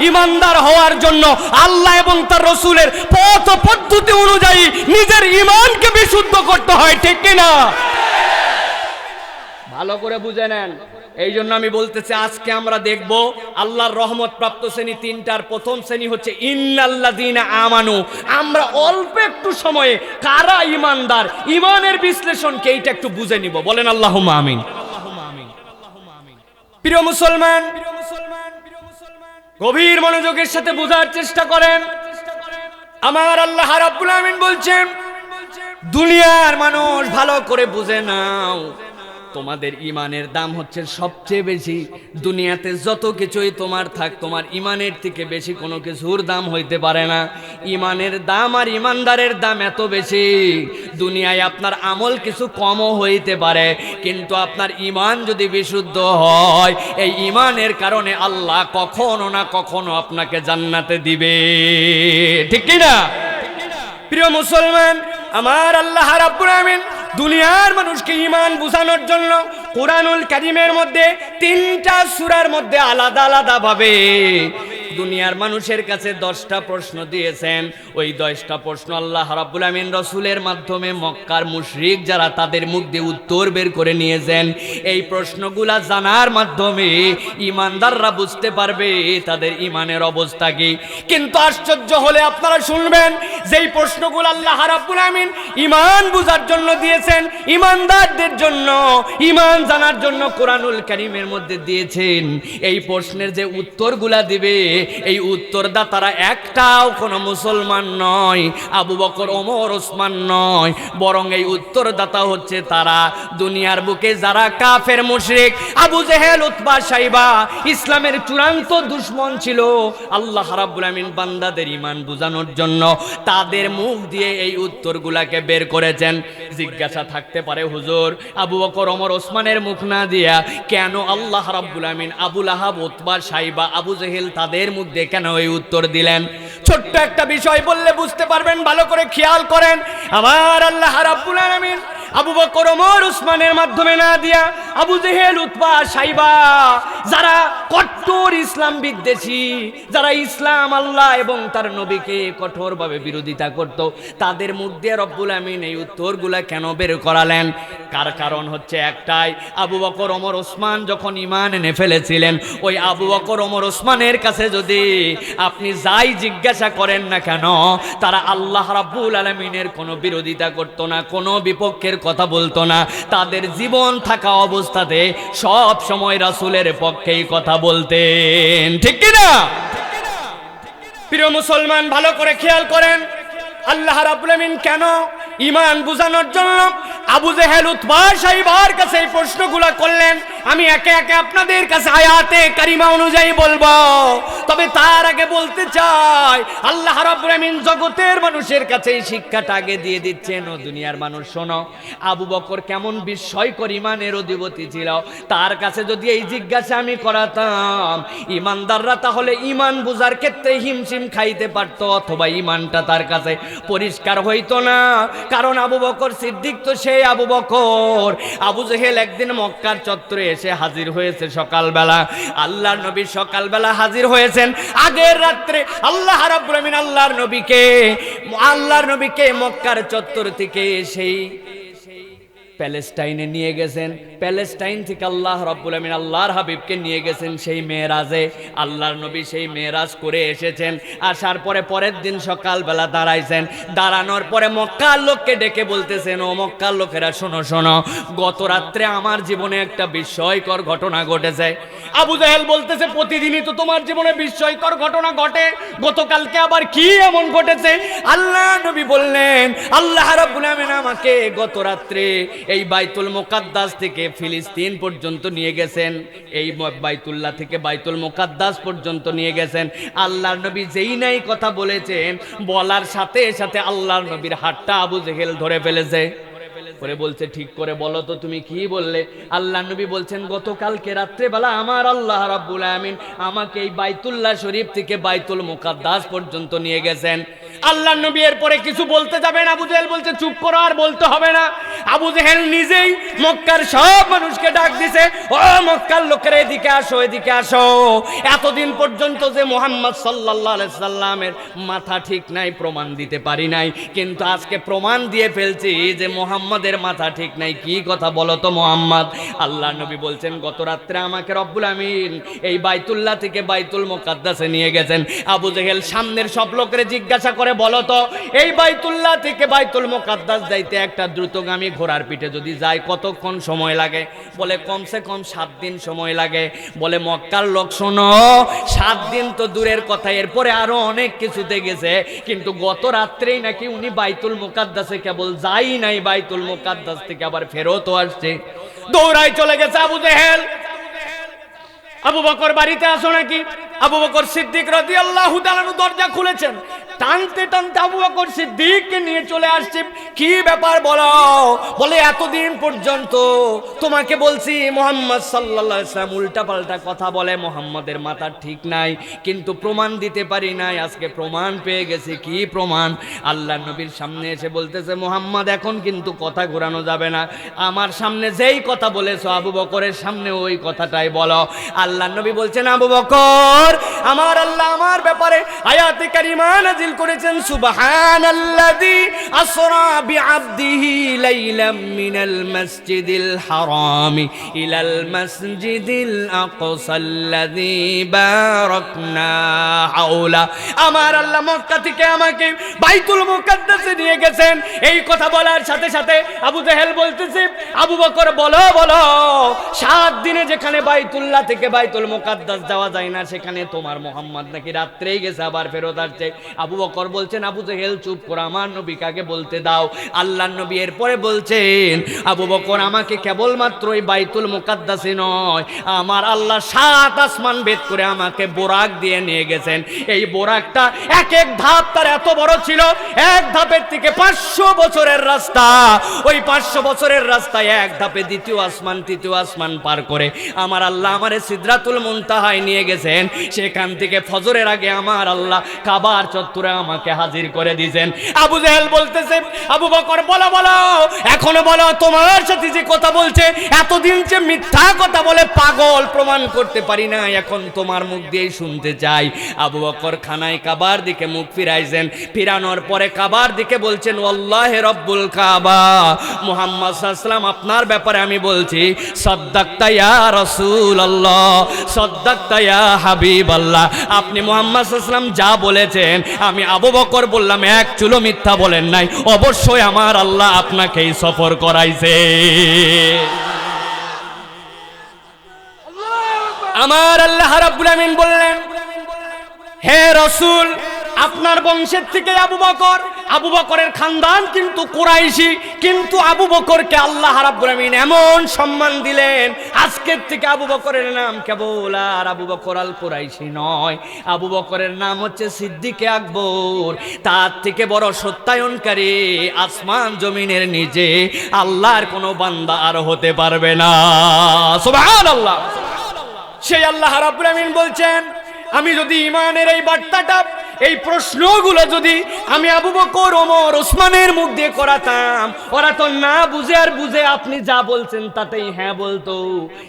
ঈমানদার হওয়ার জন্য আল্লাহ এবং তার রাসূলের পথ পদ্ধতি অনুযায়ী নিজের ঈমানকে বিশুদ্ধ করতে হয়, ঠিক কিনা? ভালো করে বুঝে নেন। এই জন্য আমি বলতেছি আজকে আমরা দেখব আল্লাহর রহমত প্রাপ্ত শ্রেণী 3টার প্রথম শ্রেণী হচ্ছে ইন্নাল্লাযীনা আমানু। আমরা অল্প একটু সময়ে কারা ঈমানদার, ঈমানের বিশ্লেষণকে এইটা একটু বুঝে নিব। বলেন আল্লাহুম্মা আমিন। প্রিয় মুসলমান, গভীর মনোযোগের সাথে বোঝার চেষ্টা করেন। আমার আল্লাহ রাব্বুল আমিন বলছেন, দুনিয়ার মানুষ ভালো করে বুঝে নাও, তোমাদের ইমানের দাম হচ্ছে সবচেয়ে বেশি। দুনিয়াতে যত কিছুই তোমার থাক, তোমার ইমানের থেকে বেশি কোনো কিছুর দাম হইতে পারে না। ইমানের দাম আর ইমানদারের দাম এত বেশি, দুনিয়ায় আপনার আমল কিছু কমও হইতে পারে, কিন্তু আপনার ইমান যদি বিশুদ্ধ হয়, এই ইমানের কারণে আল্লাহ কখনো না কখনো আপনাকে জান্নাতে দিবে, ঠিক কি না? প্রিয় মুসলমান, আমার আল্লাহ রাব্বুল আমিন দুনিয়ার মানুষকে ঈমান বুঝানোর জন্য কুরআনুল কারীমের মধ্যে 3টা সূরার মধ্যে আলাদা আলাদা ভাবে দুনিয়ার মানুষের কাছে 10টা প্রশ্ন দিয়েছেন। ওই 10টা প্রশ্ন আল্লাহ রাব্বুল আমিন রাসূলের মাধ্যমে মক্কার মুশরিক যারা, তাদের মুখ দিয়ে উত্তর বের করে নিয়েছেন। এই প্রশ্নগুলা জানার মাধ্যমে ঈমানদাররা বুঝতে পারবে তাদের ঈমানের অবস্থা কি। কিন্তু আশ্চর্য হলে আপনারা শুনবেন, যেই প্রশ্নগুলো আল্লাহ রাব্বুল আমিন ঈমান বুঝার জন্য দিয়েছেন, ঈমানদারদের জন্য ঈমান জানার জন্য কুরআনুল কারীমের মধ্যে দিয়েছেন, এই প্রশ্নের যে উত্তরগুলা দিবে, এই উত্তরদাতারা একটাও কোনো মুসলমান নয়, আবু বকর, ওমর, ওসমান নয়, বরং এই উত্তরদাতা হচ্ছে তারা দুনিয়ার বুকে যারা কাফের মুশরিক, আবু জেহেল, উতবা, সাইবা, ইসলামের চূড়ান্ত দুশমন ছিল। আল্লাহ রাব্বুল আমিন বান্দাদের ঈমান বুঝানোর জন্য তাদের মুখ দিয়ে এই উত্তরগুলাকে বের করেছেন। জিজ্ঞাসা থাকতে পারে, হুজুর, আবু বকর, ওমর, ওসমানের মুখ না দিয়া কেন আল্লাহ রাব্বুল আমিন আবু লাহাব, উতবা, সাইবা, আবু জেহেল তাদের মুখ দিয়ে কেন এই উত্তর দিলেন? ছোট্ট একটা বিষয় বললে বুঝতে পারবেন, ভালো করে খেয়াল করেন। আমার আল্লাহ রাব্বুল আমিন আবু বকর, ওমর, ওসমানের মাধ্যমে না দিয়া আবু জেহেল, উতবা, সাইবা যারা কঠোর ইসলাম বিদ্বেষী, যারা ইসলাম, আল্লাহ এবং তার নবীকে কঠোরভাবে বিরোধিতা করত, তাদের মুখ দিয়ে রব্বুল আমিন এই উত্তরগুলা কেন বের করালেন? কারণ হচ্ছে একটাই, আবু বকর, ওমর, ওসমান যখন ঈমান এনে ফেলেছিলেন, ওই আবু বকর, ওমর, ওসমানের কাছে যদি আপনি যাই জিজ্ঞাসা করেন না কেন, তারা আল্লাহ রাব্বুল আলামিনের কোনো বিরোধিতা করত না, কোনো বিপক্ষের কথা বলতো না। তাদের জীবন থাকা অবস্থাতে সব সময় রাসূলের পক্ষেই কথা বলতেন, ঠিক কি না? প্রিয় মুসলমান, ভালো করে খেয়াল করেন, আল্লাহ রাব্বুল আমিন কেন ঈমান বুঝানোর জন্য আবু জেহেল, উতবা, সাইবার কাছে এই প্রশ্নগুলো করলেন, আমি একে একে আপনাদের কাছে আয়াতে কারিমা অনুযায়ী বলবো। তবে তার আগে বলতে চাই, আল্লাহ রাব্বুল আমিন জগতের মানুষের কাছে এই শিক্ষাটা আগে দিয়ে দিচ্ছেন, ও দুনিয়ার মানুষ শোনো, আবু বকর কেমন বিস্ময়কর ঈমানের অধিপতি ছিল, তার কাছে যদি এই জিজ্ঞাসা আমি করাতাম, ঈমানদাররা তাহলে ঈমান বুঝার ক্ষেত্রে হিমশিম খাইতে পারতো, অথবা ঈমানটা তার কাছে পরিষ্কার হইতো না। কারণ আবু বকর সিদ্দিক তো সেই আবু বকর। আবু জেহেল একদিন মক্কার চত্বরে এসে হাজির হয়েছে সকালবেলা, আল্লাহর নবী সকালবেলা হাজির হয়েছেন। আগের রাত্রে আল্লাহ রাব্বুল আমিন আল্লাহর নবীকে মক্কার চত্বর থেকে সেই প্যালেস্টাইনে নিয়ে গেছেন। প্যালেস্টাইন থেকে আল্লাহ রাব্বুল আমিন আল্লাহর হাবিবকে নিয়ে গেছেন সেই মেরাজে। আল্লাহর নবী সেই মেরাজ করে এসেছেন। আসার পরে পরের দিন সকালবেলা দাঁড়াইছেন। দাঁড়ানোর পরে মক্কার লোককে ডেকে বলতেছেন, ও মক্কার লোকেরা শোনো শোনো, গত রাত্রে আমার জীবনে একটা বিস্ময়কর ঘটনা ঘটেছে। আবু জাহেল বলতেছে, প্রতিদিনই তো তোমার জীবনে বিস্ময়কর ঘটনা ঘটে, গতকালকে আবার কি এমন ঘটেছে? আল্লাহ নবী বললেন, আল্লাহ রাব্বুল আমিন আমাকে গত রাত্রে এই বাইতুল মুকাদ্দাস থেকে ফিলিস্তিন পর্যন্ত নিয়ে গেছেন, এই বাইতুল্লাহ থেকে বাইতুল মুকাদ্দাস পর্যন্ত নিয়ে গেছেন। আল্লাহর নবী যেই নাই কথা বলেছেন, বলার সাথে সাথে আল্লাহর নবীর হাতটা আবু জেহেল ধরে ফেলেছে। করে বলছে, ঠিক করে বলো তো তুমি কি বললে? আল্লাহর নবী বলছেন, গতকালকে রাত্রেবেলা আমার আল্লাহ রাব্বুল আমিন আমাকে এই বাইতুল্লাহ শরীফ থেকে বাইতুল মুকাদ্দাস পর্যন্ত নিয়ে গেছেন। আল্লাহর নবী এরপরে কিছু বলতে যাবেন, আবু জেহেল বলছে, চুপ করো, আর বলতে হবে না। আবু জেহেল নিজেই মক্কার সব মানুষকে ডাক দিছে, ও মক্কার লোকেরা এদিকে আসো, এদিকে আসো। এতদিন পর্যন্ত যে মুহাম্মদ সাল্লাল্লাহু আলাইহি সাল্লামের মাথা ঠিক নাই, প্রমাণ দিতে পারি নাই, কিন্তু আজকে প্রমাণ দিয়ে ফেলছি যে মুহাম্মাদের মাথা ঠিক নাই। কি কথা বলো তো মুহাম্মদ? আল্লাহর নবী বলছেন, গত রাত্রে আমাকে রব্বুল আমিন এই বাইতুল্লাহ থেকে বাইতুল মুকাদ্দাসে নিয়ে গেছেন। আবু জেহেল সামনের সব লোকেরা জিজ্ঞাসা করে করে বলো তো, এই বাইতুল্লাহ থেকে বাইতুল মুকাদ্দাস যাইতে একটা দ্রুতগামী ঘোড়ার পিঠে যদি যায় কতক্ষণ সময় লাগে? বলে কমসে কম 7 দিন সময় লাগে। বলে মক্কার লোক শোনো, 7 দিন তো দূরের কথা, এরপরে আরো অনেক কিছুতে গেছে, কিন্তু গত রাত্রেই নাকি উনি বাইতুল মুকাদ্দাসে কেবল যাই নাই, বাইতুল মুকাদ্দাস থেকে আবার ফেরতও আসছে। দৌড়ায় চলে গেছে আবু জেহেল। আবু বকর বাড়িতে আসো নাকি? আবু বকর সিদ্দিক রাদিয়াল্লাহু তাআলা দরজা খুলেছেন, টানতে টানতে আবু বকর সিদ্দিককে নিয়ে চলে আসছে। কি ব্যাপার বলো? বলে এতদিন পর্যন্ত তোমাকে বলছি মুহাম্মদ সাল্লাল্লাহু আলাইহি ওয়াসাল্লাম উল্টা পাল্টা কথা বলে, মুহাম্মাদের মাথা ঠিক নাই, কিন্তু প্রমাণ দিতে পারি নাই। আজকে প্রমাণ পেয়ে গেছি। কি প্রমাণ? আল্লাহর নবীর সামনে এসে বলতেছে, মুহাম্মদ এখন কিন্তু কথা ঘোরানো যাবে না, আমার সামনে যেই কথা বলেছো আবু বকরের সামনে ওই কথাটাই বলো। আল্লাহর নবী বলছেন, আবু বকর, আমার আল্লাহ আমার ব্যাপারে আয়াতে কারিমা নাযিল করেছেন, সুবহানাল্লাযী আসরা বিআবদিহি লাইলাম মিনাল মাসজিদিল হারাম ইলাল মাসজিদিল আকসাল্লাযী বারাকনা হাওলা। আমার আল্লাহ মক্কা থেকে আমাকে বাইতুল মুকাদ্দাসে নিয়ে গেছেন। এই কথা বলার সাথে সাথে আবু জেহেল বলতেছে, আবু বকর বলো বলো, 7 দিনে যেখানে বাইতুল্লাহ থেকে বাইতুল মুকাদ্দাস যাওয়া যায় না, সেখানে তোমার মুহাম্মদ নাকি রাত্রেই গেছে আবার ফেরত আসছে। আবু বকর বলছেন, আবু জেহেল চুপ করো, আমার নবীকে বলতে দাও। আল্লাহর নবী এরপরে বলছেন, আবু বকর আমাকে কেবলমাত্র এই বাইতুল মুকাদ্দাসে নয়, আমার আল্লাহ 7 আসমান ভেদ করে আমাকে বোরাক দিয়ে নিয়ে গেছেন। এই বোরাকটা এক এক ধাপ তার এত বড় ছিল, এক ধাপের থেকে 500 বছরের রাস্তা। ওই 500 বছরের রাস্তায় এক ধাপে দ্বিতীয় আসমান তৃতীয় আসমান পার করে আমার আল্লাহ আমারে সিদরাতুল মুনতাহায় নিয়ে গেছেন। সেখান থেকে ফজরের আগে আমার আল্লাহ কাবার চত্বরে আমাকে হাজির করে দিয়েছেন। আবু জেহেল বলতেছে, আবু বকর বলো বলো, এখনো বলো, তোমার সাথে যে কথা বলছে এতদিন যে মিথ্যা কথা বলে পাগল, প্রমাণ করতে পারি না, এখন তোমার মুখ দিয়েই শুনতে চাই। আবু বকর খানায় কাবার দিকে মুখ ফিরাইছেন, ফিরানোর পরে কাবার দিকে বলছেন, ওয়াল্লাহি রব্বুল কাবা, মুহাম্মদ সাল্লাল্লাহু আলাইহি ওয়াসাল্লাম আপনার ব্যাপারে আমি বলছি, সাদ্দাকতা ইয়া রাসূলুল্লাহ, সাদ্দাকতা ইয়া হাবিবাল্লাহ, আপনি মুহাম্মদ সাল্লাল্লাহু আলাইহি ওয়াসাল্লাম যা বলেছেন আমি আবু বকর বললাম, এক চুলো মিথ্যা বলেন নাই। অবশ্যই আমার আল্লাহ আপনাকেই সফর করাইছে। আমার আল্লাহ রাব্বুল আমিন বললেন, হে রাসূল, আপনার বংশের থেকে আবু বকরের খানদান কিন্তু কুরাইশি, কিন্তু আবু বকরকে আল্লাহ রাব্বুল আমিন এমন সম্মান দিলেন, আজকের থেকে আবু বকরের নাম কেবল আর আবু বকর আল কুরাইশি নয়, আবু বকরের নাম হচ্ছে সিদ্দিকে আকবর। তার থেকে বড় সত্যায়নকারী আসমান জমিনের নিচে আল্লাহর কোনো বান্দা আর হতে পারবে না। সুবহানাল্লাহ। সেই আল্লাহ রাব্বুল আমিন বলছেন, আমি যদি ঈমানের এই বার্তাটা, এই প্রশ্নগুলো যদি আমি আবু বকর, ওমর, ওসমানের মুখ দিয়ে করাতাম, ওরা তো না বুঝে আর বুঝে আপনি যা বলছেন তাতেই হ্যাঁ বলতো।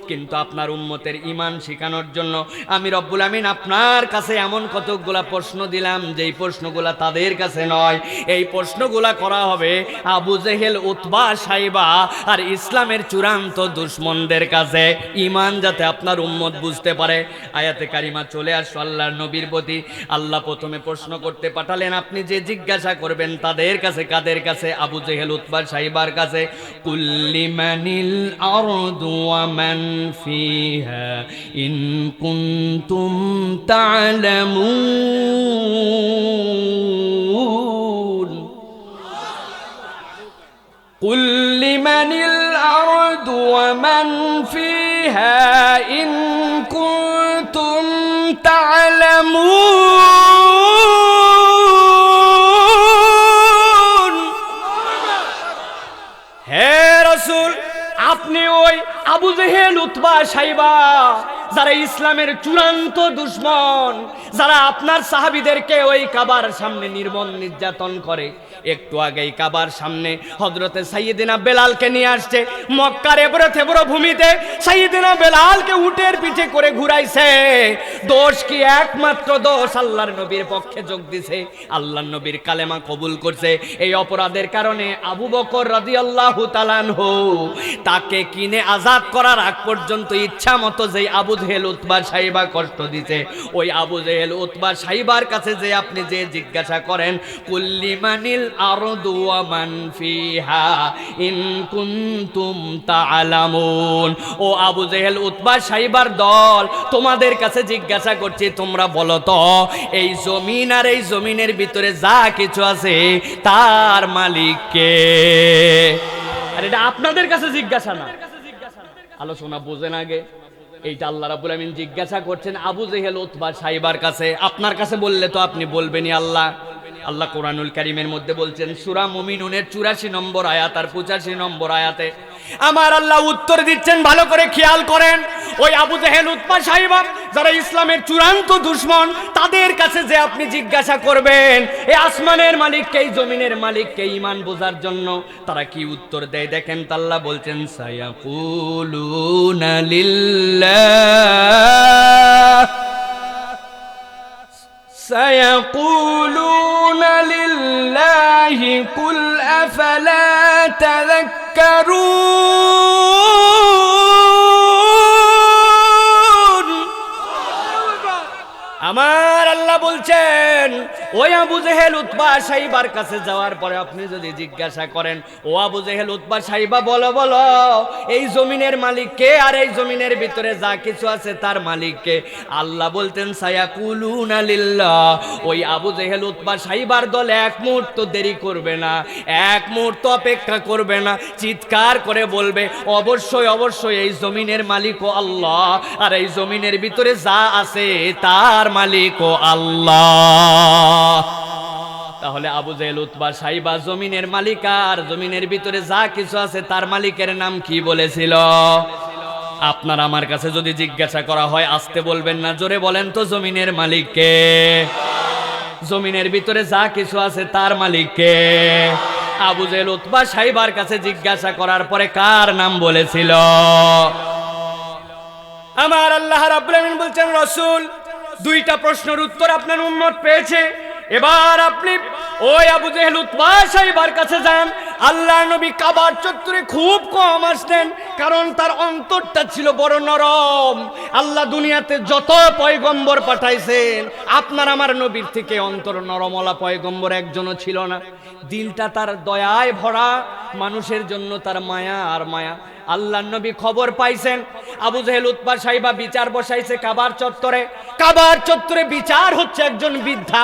কিন্তু আপনার উম্মতের ঈমান শেখানোর জন্য আমি রব্বুল আমিন আপনার কাছে এমন কতকগুলা প্রশ্ন দিলাম, যেই প্রশ্নগুলা তাদের কাছে নয়, এই প্রশ্নগুলা করা হবে আবু জেহেল, উতবা, সাইবা আর ইসলামের চূড়ান্ত দুশমনদের কাছে, ঈমান যাতে আপনার উম্মত বুঝতে পারে। আয়াতে কারিমা চলে আসো আল্লাহর নবীর প্রতি। আল্লাহ প্রথমে প্রশ্ন করতে পাঠালেন, আপনি যে জিজ্ঞাসা করবেন তাদের কাছে। কাদের কাছে? আবু জেহেল, উতবা, সাইবার কাছে। কুল্লিমানিল আরদু ওয়া মান ফিহা ইন কুনতুম তা'লামুন। কুল্লিমানিল আরদু ওয়া মান ফিহা ইন কুনতুম তা'লামুন। হে রাসূল, আপনি ওই আবু জেহেল, উতবা, সাইবা, যারা ইসলামের চূড়ান্ত দুশমন, যারা আপনার সাহাবীদেরকে ওই কাবার সামনে নির্মম নির্যাতন করে, একটু আগেই কাবার সামনে হযরতে সাইয়েদিনা বেলালকে নিয়ে আসছে। মক্কার এবড়ো থেবড়ো ভূমিতে সাইয়েদিনা বেলালকে উটের পিঠে করে ঘুরাইছে। দোষ কি? একমাত্র দোষ আল্লাহর নবীর পক্ষে যোগ দিছে, আল্লাহর নবীর কালেমা কবুল করছে। এই অপরাধের কারণে আবু বকর রাদিয়াল্লাহু তাআলা আনহু তাকে কিনে আজাদ করার আগ পর্যন্ত ইচ্ছা মতো যে আবু জেহেল উতবা সাইবা কষ্ট দিতে, ওই আবু জেহেল উতবা সাইবার কাছে যে আপনি যে জিজ্ঞাসা করেন কুল্লিমানিল আরদু ওয়া মান ফিহা ইন কুনতুম তাআলামুন, ও আবু জেহেল উতবা সাইবার দল, তোমাদের কাছে জিজ্ঞাসা করছি, তোমরা বলো তো এই জমিন আর এই জমিনের ভিতরে যা কিছু আছে তার মালিক কে? আর এটা আপনাদের কাছে জিজ্ঞাসা না, আলোচনা বোঝেন আগে। এইটা আল্লাহ রাব্বুল আমিন জিজ্ঞাসা করছেন আবু জেহেল উতবা সাইবার কাছে। আপনার কাছে বললে তো আপনি বলবেনই আল্লাহ। আল্লাহ কোরআনুল কারীমের মধ্যে বলছেন সূরা মুমিনুনের 84 নম্বর আয়াত আর 85 নম্বর আয়াতে আমার আল্লাহ উত্তর দিচ্ছেন, ভালো করে খেয়াল করেন। ওই আবু জেহেল উতবা সাইবা যারা ইসলামের চূড়ান্ত দুশমন, তাদের কাছে যে আপনি জিজ্ঞাসা করবেন এই আসমানের মালিককে এই জমিনের মালিককে ঈমান বোঝার জন্য, তারা কি উত্তর দেয় দেখেন। আল্লাহ বলছেন সায়াকুলুনা লিল্লাহ সায়াকুলুনা লিল্লাহি কুল আফালা তাযাক্কারুন। আমার আল্লাহ বলছেন ওই আবু জেহেল উতবা সাইবার কাছে যাওয়ার পরে আপনি যদি জিজ্ঞাসা করেন, ও আবু জেহেল উতবা সাইবা বলো বলো এই জমিনের মালিক কে আর এই জমিনের ভিতরে যা কিছু আছে তার মালিক কে? আল্লাহ বলতেন সায়াকুলুনা লিল্লাহ। ওই আবু জেহেল উতবা সাইবার দল এক মুহূর্ত দেরি করবে না, এক মুহূর্ত অপেক্ষা করবে না, চিৎকার করে বলবে অবশ্যই অবশ্যই এই জমিনের মালিক ও আল্লাহ, আর এই জমিনের ভিতরে যা আছে তার মালিক ও আল্লাহ। তাহলে আবু জেহেল উতবা সাইবা জমিনের মালিক আর জমিনের ভিতরে যা কিছু আছে তার মালিকের নাম কি বলেছিল? আপনার আমার কাছে যদি জিজ্ঞাসা করা হয় আসতে বলবেন না, জোরে বলেন তো জমিনের মালিক কে? জমিনের ভিতরে যা কিছু আছে তার মালিক কে? আবু জেহেল উতবা সাইবার কাছে জিজ্ঞাসা করার পরে কার নাম বলেছিল? আমার আল্লাহ রাব্বুল আমিন বলছেন রাসূল দুইটা প্রশ্নের উত্তর আপনার উম্মত পেয়েছে। এবার আপনি ওই আবু জেহেল উতবা সাইবার কাছে যান। আল্লাহর নবী কাবার চত্বরে খুব কম আসতেন, কারণ তার অন্তরটা ছিল বড় নরম। আল্লাহ দুনিয়াতে যত পয়গম্বর পাঠাইছেন আপনার আমার নবীর থেকে অন্তর নরমওয়ালা পয়গম্বর একজনও ছিল না। দিলটা তার দয়ায় ভরা, মানুষের জন্য তার মায়া আর মায়া। আল্লাহর নবী খবর পাইছেন আবু জেহেল উতবা সাইবা বিচার বসাইছে কাবার চত্বরে। কাবার চত্বরে বিচার হচ্ছে একজন বৃদ্ধা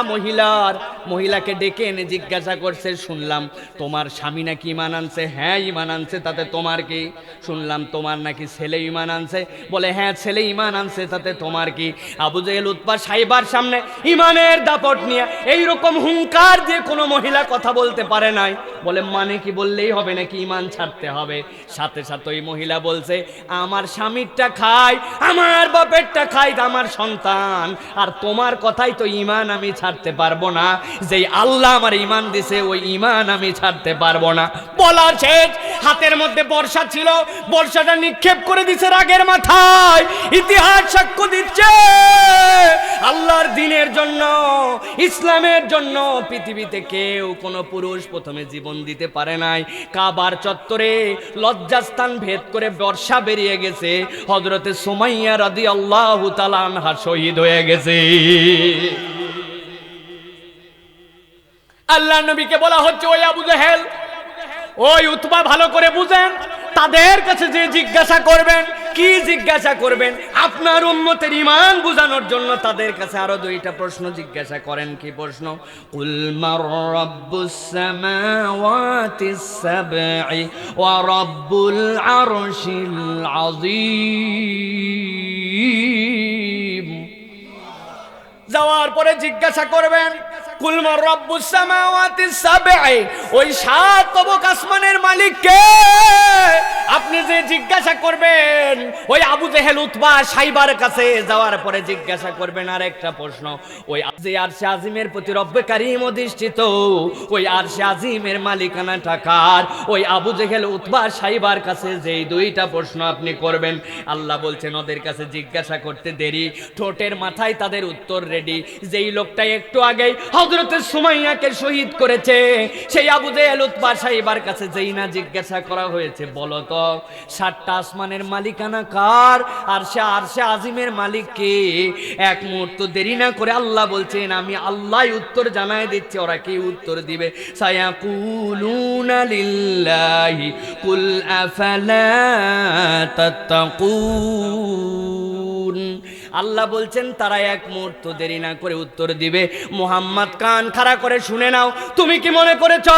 মহিলাকে ডেকে এনে জিজ্ঞাসা করছে, শুনলাম তোমার স্বামী নাকি ঈমান আনছে। হ্যাঁ ঈমান আনছে, তাতে তোমার কি? শুনলাম তোমার নাকি ছেলে ঈমান আনছে। বলে হ্যাঁ ছেলে ঈমান আনছে, তাতে তোমার কি? আবু জেহেল উতবা সাইবার সামনে ঈমানের দাপট নিয়ে এইরকম হুঙ্কার দিয়ে কোনো মহিলা কথা বলতে পারে নাই। বলে মানে কি বললেই হবে নাকি ঈমান ছাড়তে হবে? সাথে সাথে ওই মহিলা বলছে আমার স্বামীরটা খাই, আমার বাপেরটা খাই, আমার সন্তান, আর তোমার কথাই তো ঈমান আমি ছাড়তে পারবো না। যেই আল্লাহ আমার ঈমান দিছে ওই ঈমান আমি ছাড়তে পারবো না। বলার শেষ, হাতের মধ্যে বর্ষা ছিল, বর্ষাটা নিক্ষেপ করে দিছে রাগের মাথায়। ইতিহাস সাক্ষ্য দিচ্ছে আল্লাহর দ্বীনের জন্য, ইসলামের জন্য পৃথিবীতে কেউ কোনো পুরুষ প্রথমে জীবন দিতে পারে নাই। কাবার চত্বরে লজ্জাস্থান ভেদ করে বর্ষা বেরিয়ে গেছে। হযরতে সুমাইয়া রাদিয়াল্লাহু তাআলা আনহা শহীদ হয়ে গেছে। আল্লাহর নবীকে বলা হচ্ছে ওই আবু জেহেল ওই উতবা ভালো করে বুঝেন, তাদের কাছে যে জিজ্ঞাসা করবেন, কি জিজ্ঞাসা করবেন? আপনার উম্মতের ঈমান বুঝানোর জন্য তাদের কাছে আরো দুইটা প্রশ্ন জিজ্ঞাসা করেন। কি প্রশ্ন? কুল মার রাব্বুস সামাওয়াতিস সাবঈ ওয়া রাব্বুল আরশিল আযীম। যাওয়ার পরে জিজ্ঞাসা করবেন কুল মার রাব্বুস সামাওয়াতিস সাবঈ, ওই সাত তবক আসমানের মালিক কে? আপনি যে জিজ্ঞাসা করবেন, ওই আবু জেহেল উতবা সাইবার কাছে যাওয়ার পরে জিজ্ঞাসা করবেন আর একটা প্রশ্ন, ওই যে আরশে আজিমের প্রতি রব্বে কারীম অধিষ্ঠিত, ওই আরশে আজিমের মালিকানা টাকার, ওই আবু জেহেল উতবা সাইবার কাছে যেই দুইটা প্রশ্ন আপনি করবেন, আল্লাহ বলছেন ওদের কাছে জিজ্ঞাসা করতে দেরি, ঠোঁটের মাথায় তাদের উত্তর রেডি। যেই লোকটা একটু আগেই হযরতে সুমাইয়াকে শহীদ করেছে, সেই আবু জেহেল উতবা সাইবার কাছে যেই না জিজ্ঞাসা করা হয়েছে, বলো তো 7টা আসমানের মালিকানা কার, আর আরশে আজিমের মালিক কে? এক মুহূর্ত দেরি না করে আল্লাহ বলছেন আমি আল্লাহই উত্তর জানাই দিচ্ছি। ওরা কি উত্তর দিবে? সায়াকুলুনা লিল্লাহি কুল আফালা তাত্তাকুন। আল্লাহ বলছেন তারা এক মুহূর্ত দেরি না করে উত্তর দিবে। মুহাম্মদ কান খাড়া করে শুনে নাও, তুমি কি মনে করেছো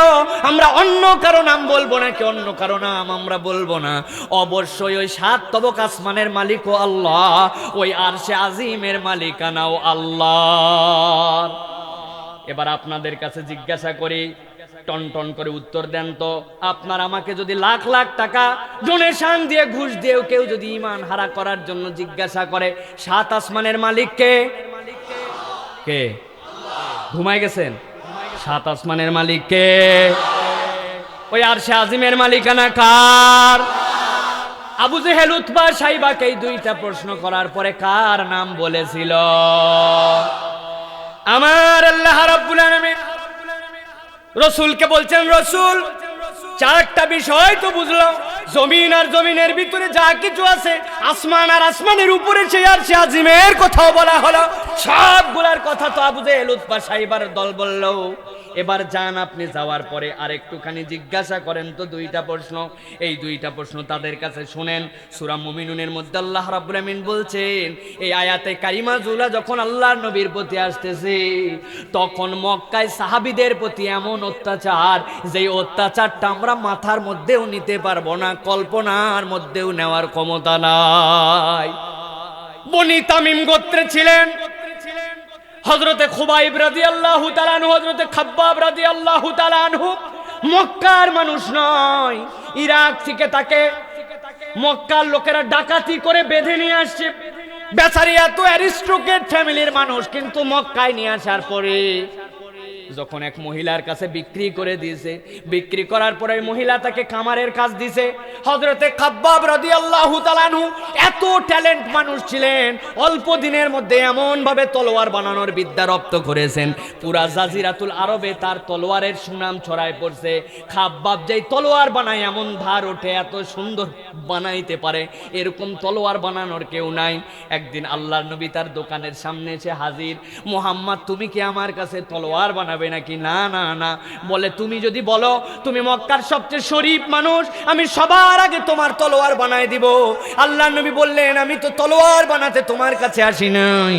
আমরা অন্য কারো নাম বলবো নাকি? অন্য কারো নাম আমরা বলবো না। অবশ্যই ওই 7 তবক আসমানের মালিকও আল্লাহ, ওই আরশে আজিমের মালিকানাও আল্লাহ। এবার আপনাদের কাছে জিজ্ঞাসা করি, টন টন করে উত্তর দেন তো। আপনার আমাকে যদি লাখ লাখ টাকা ডোনেশন দিয়ে, ঘুষ দিয়েও কেউ যদি ঈমান হারা করার জন্য জিজ্ঞাসা করে, 7 আসমানের মালিক কে? কে? ঘুমাই গেছেন? 7 আসমানের মালিক কে? ওই আরশে আজিমের মালিকানা কার? আবু জেহেল উতবা সাইবাকে এই দুইটা প্রশ্ন করার পরে কার নাম বলেছিল? আমার আল্লাহ রাব্বুল আলামিন রসুলকে বলছেন, রসুল 4টা বিষয় তো বুঝলো, জমিন আর জমিনের ভিতরে যা কিছু আছে, আসমান আর আসমানের উপরে সেই আরশে আজিমের কথাও বলা হলো, সবগুলার কথা তো আবু জেহেল উতবা সাইবার দল বলল। এবার যান, আপনি যাওয়ার পরে আর একটুখানি জিজ্ঞাসা করেন তো 2টা প্রশ্ন। এই 2টা প্রশ্ন তাদের কাছে শুনেন। সূরা মুমিনুনের মধ্যে আল্লাহ রাব্বুল আমিন বলছেন, এই আয়াতে কারিমা জুলা যখন আল্লাহর নবীর প্রতি আসতেছে, তখন মক্কায় সাহাবীদের প্রতি এমন অত্যাচার, যেই অত্যাচারটা আমরা মাথার মধ্যেও নিতে পারবো না, কল্পনার মধ্যেও নেওয়ার ক্ষমতা নাই। বনি তামিম গোত্রে ছিলেন হযরতে খুবাইব রাদিয়াল্লাহু তাআলা আনহু, হযরতে খাব্বাব রাদিয়াল্লাহু তাআলা আনহু। মক্কার মানুষ নয়, ইরাক থেকে তাকে মক্কার লোকেরা ডাকাতি করে বেঁধে নিয়ে আসছে। বেচারি এত অ্যারিস্টোক্রেট ফ্যামিলির মানুষ, কিন্তু মক্কায় নিয়ে আসার পরে যখন এক মহিলার কাছে বিক্রি করে দিয়েছে, বিক্রি করার পরে মহিলা তাকে খামারের কাজ দিছে। হযরতে খাব্বাব রাদিয়াল্লাহু তাআলা আনহু এত ট্যালেন্ট মানুষ ছিলেন, অল্প দিনের মধ্যে এমন ভাবে তলোয়ার বানানোর বিদ্যা রপ্ত করেছেন, পুরা জাজিরাতুল আরবে তার তলোয়ারের সুনাম ছড়ায় পড়ছে। খাব্বাব যেই তলোয়ার বানায় এমন ধার ওঠে, এত সুন্দর বানাইতে পারে, এরকম তলোয়ার বানানোর কেউ নাই। একদিন আল্লাহর নবী তার দোকানের সামনে এসে হাজির, মুহাম্মদ তুমি কি আমার কাছে তলোয়ার বানাবে নাকি? না না না। বলে তুমি যদি বলো তুমি মক্কার সবচেয়ে শরীফ মানুষ, আমি সবার আগে তোমার তলোয়ার বানায় দিব। আল্লাহর নবী বললেন, আমি তো তলোয়ার বানাতে তোমার কাছে আসি নাই।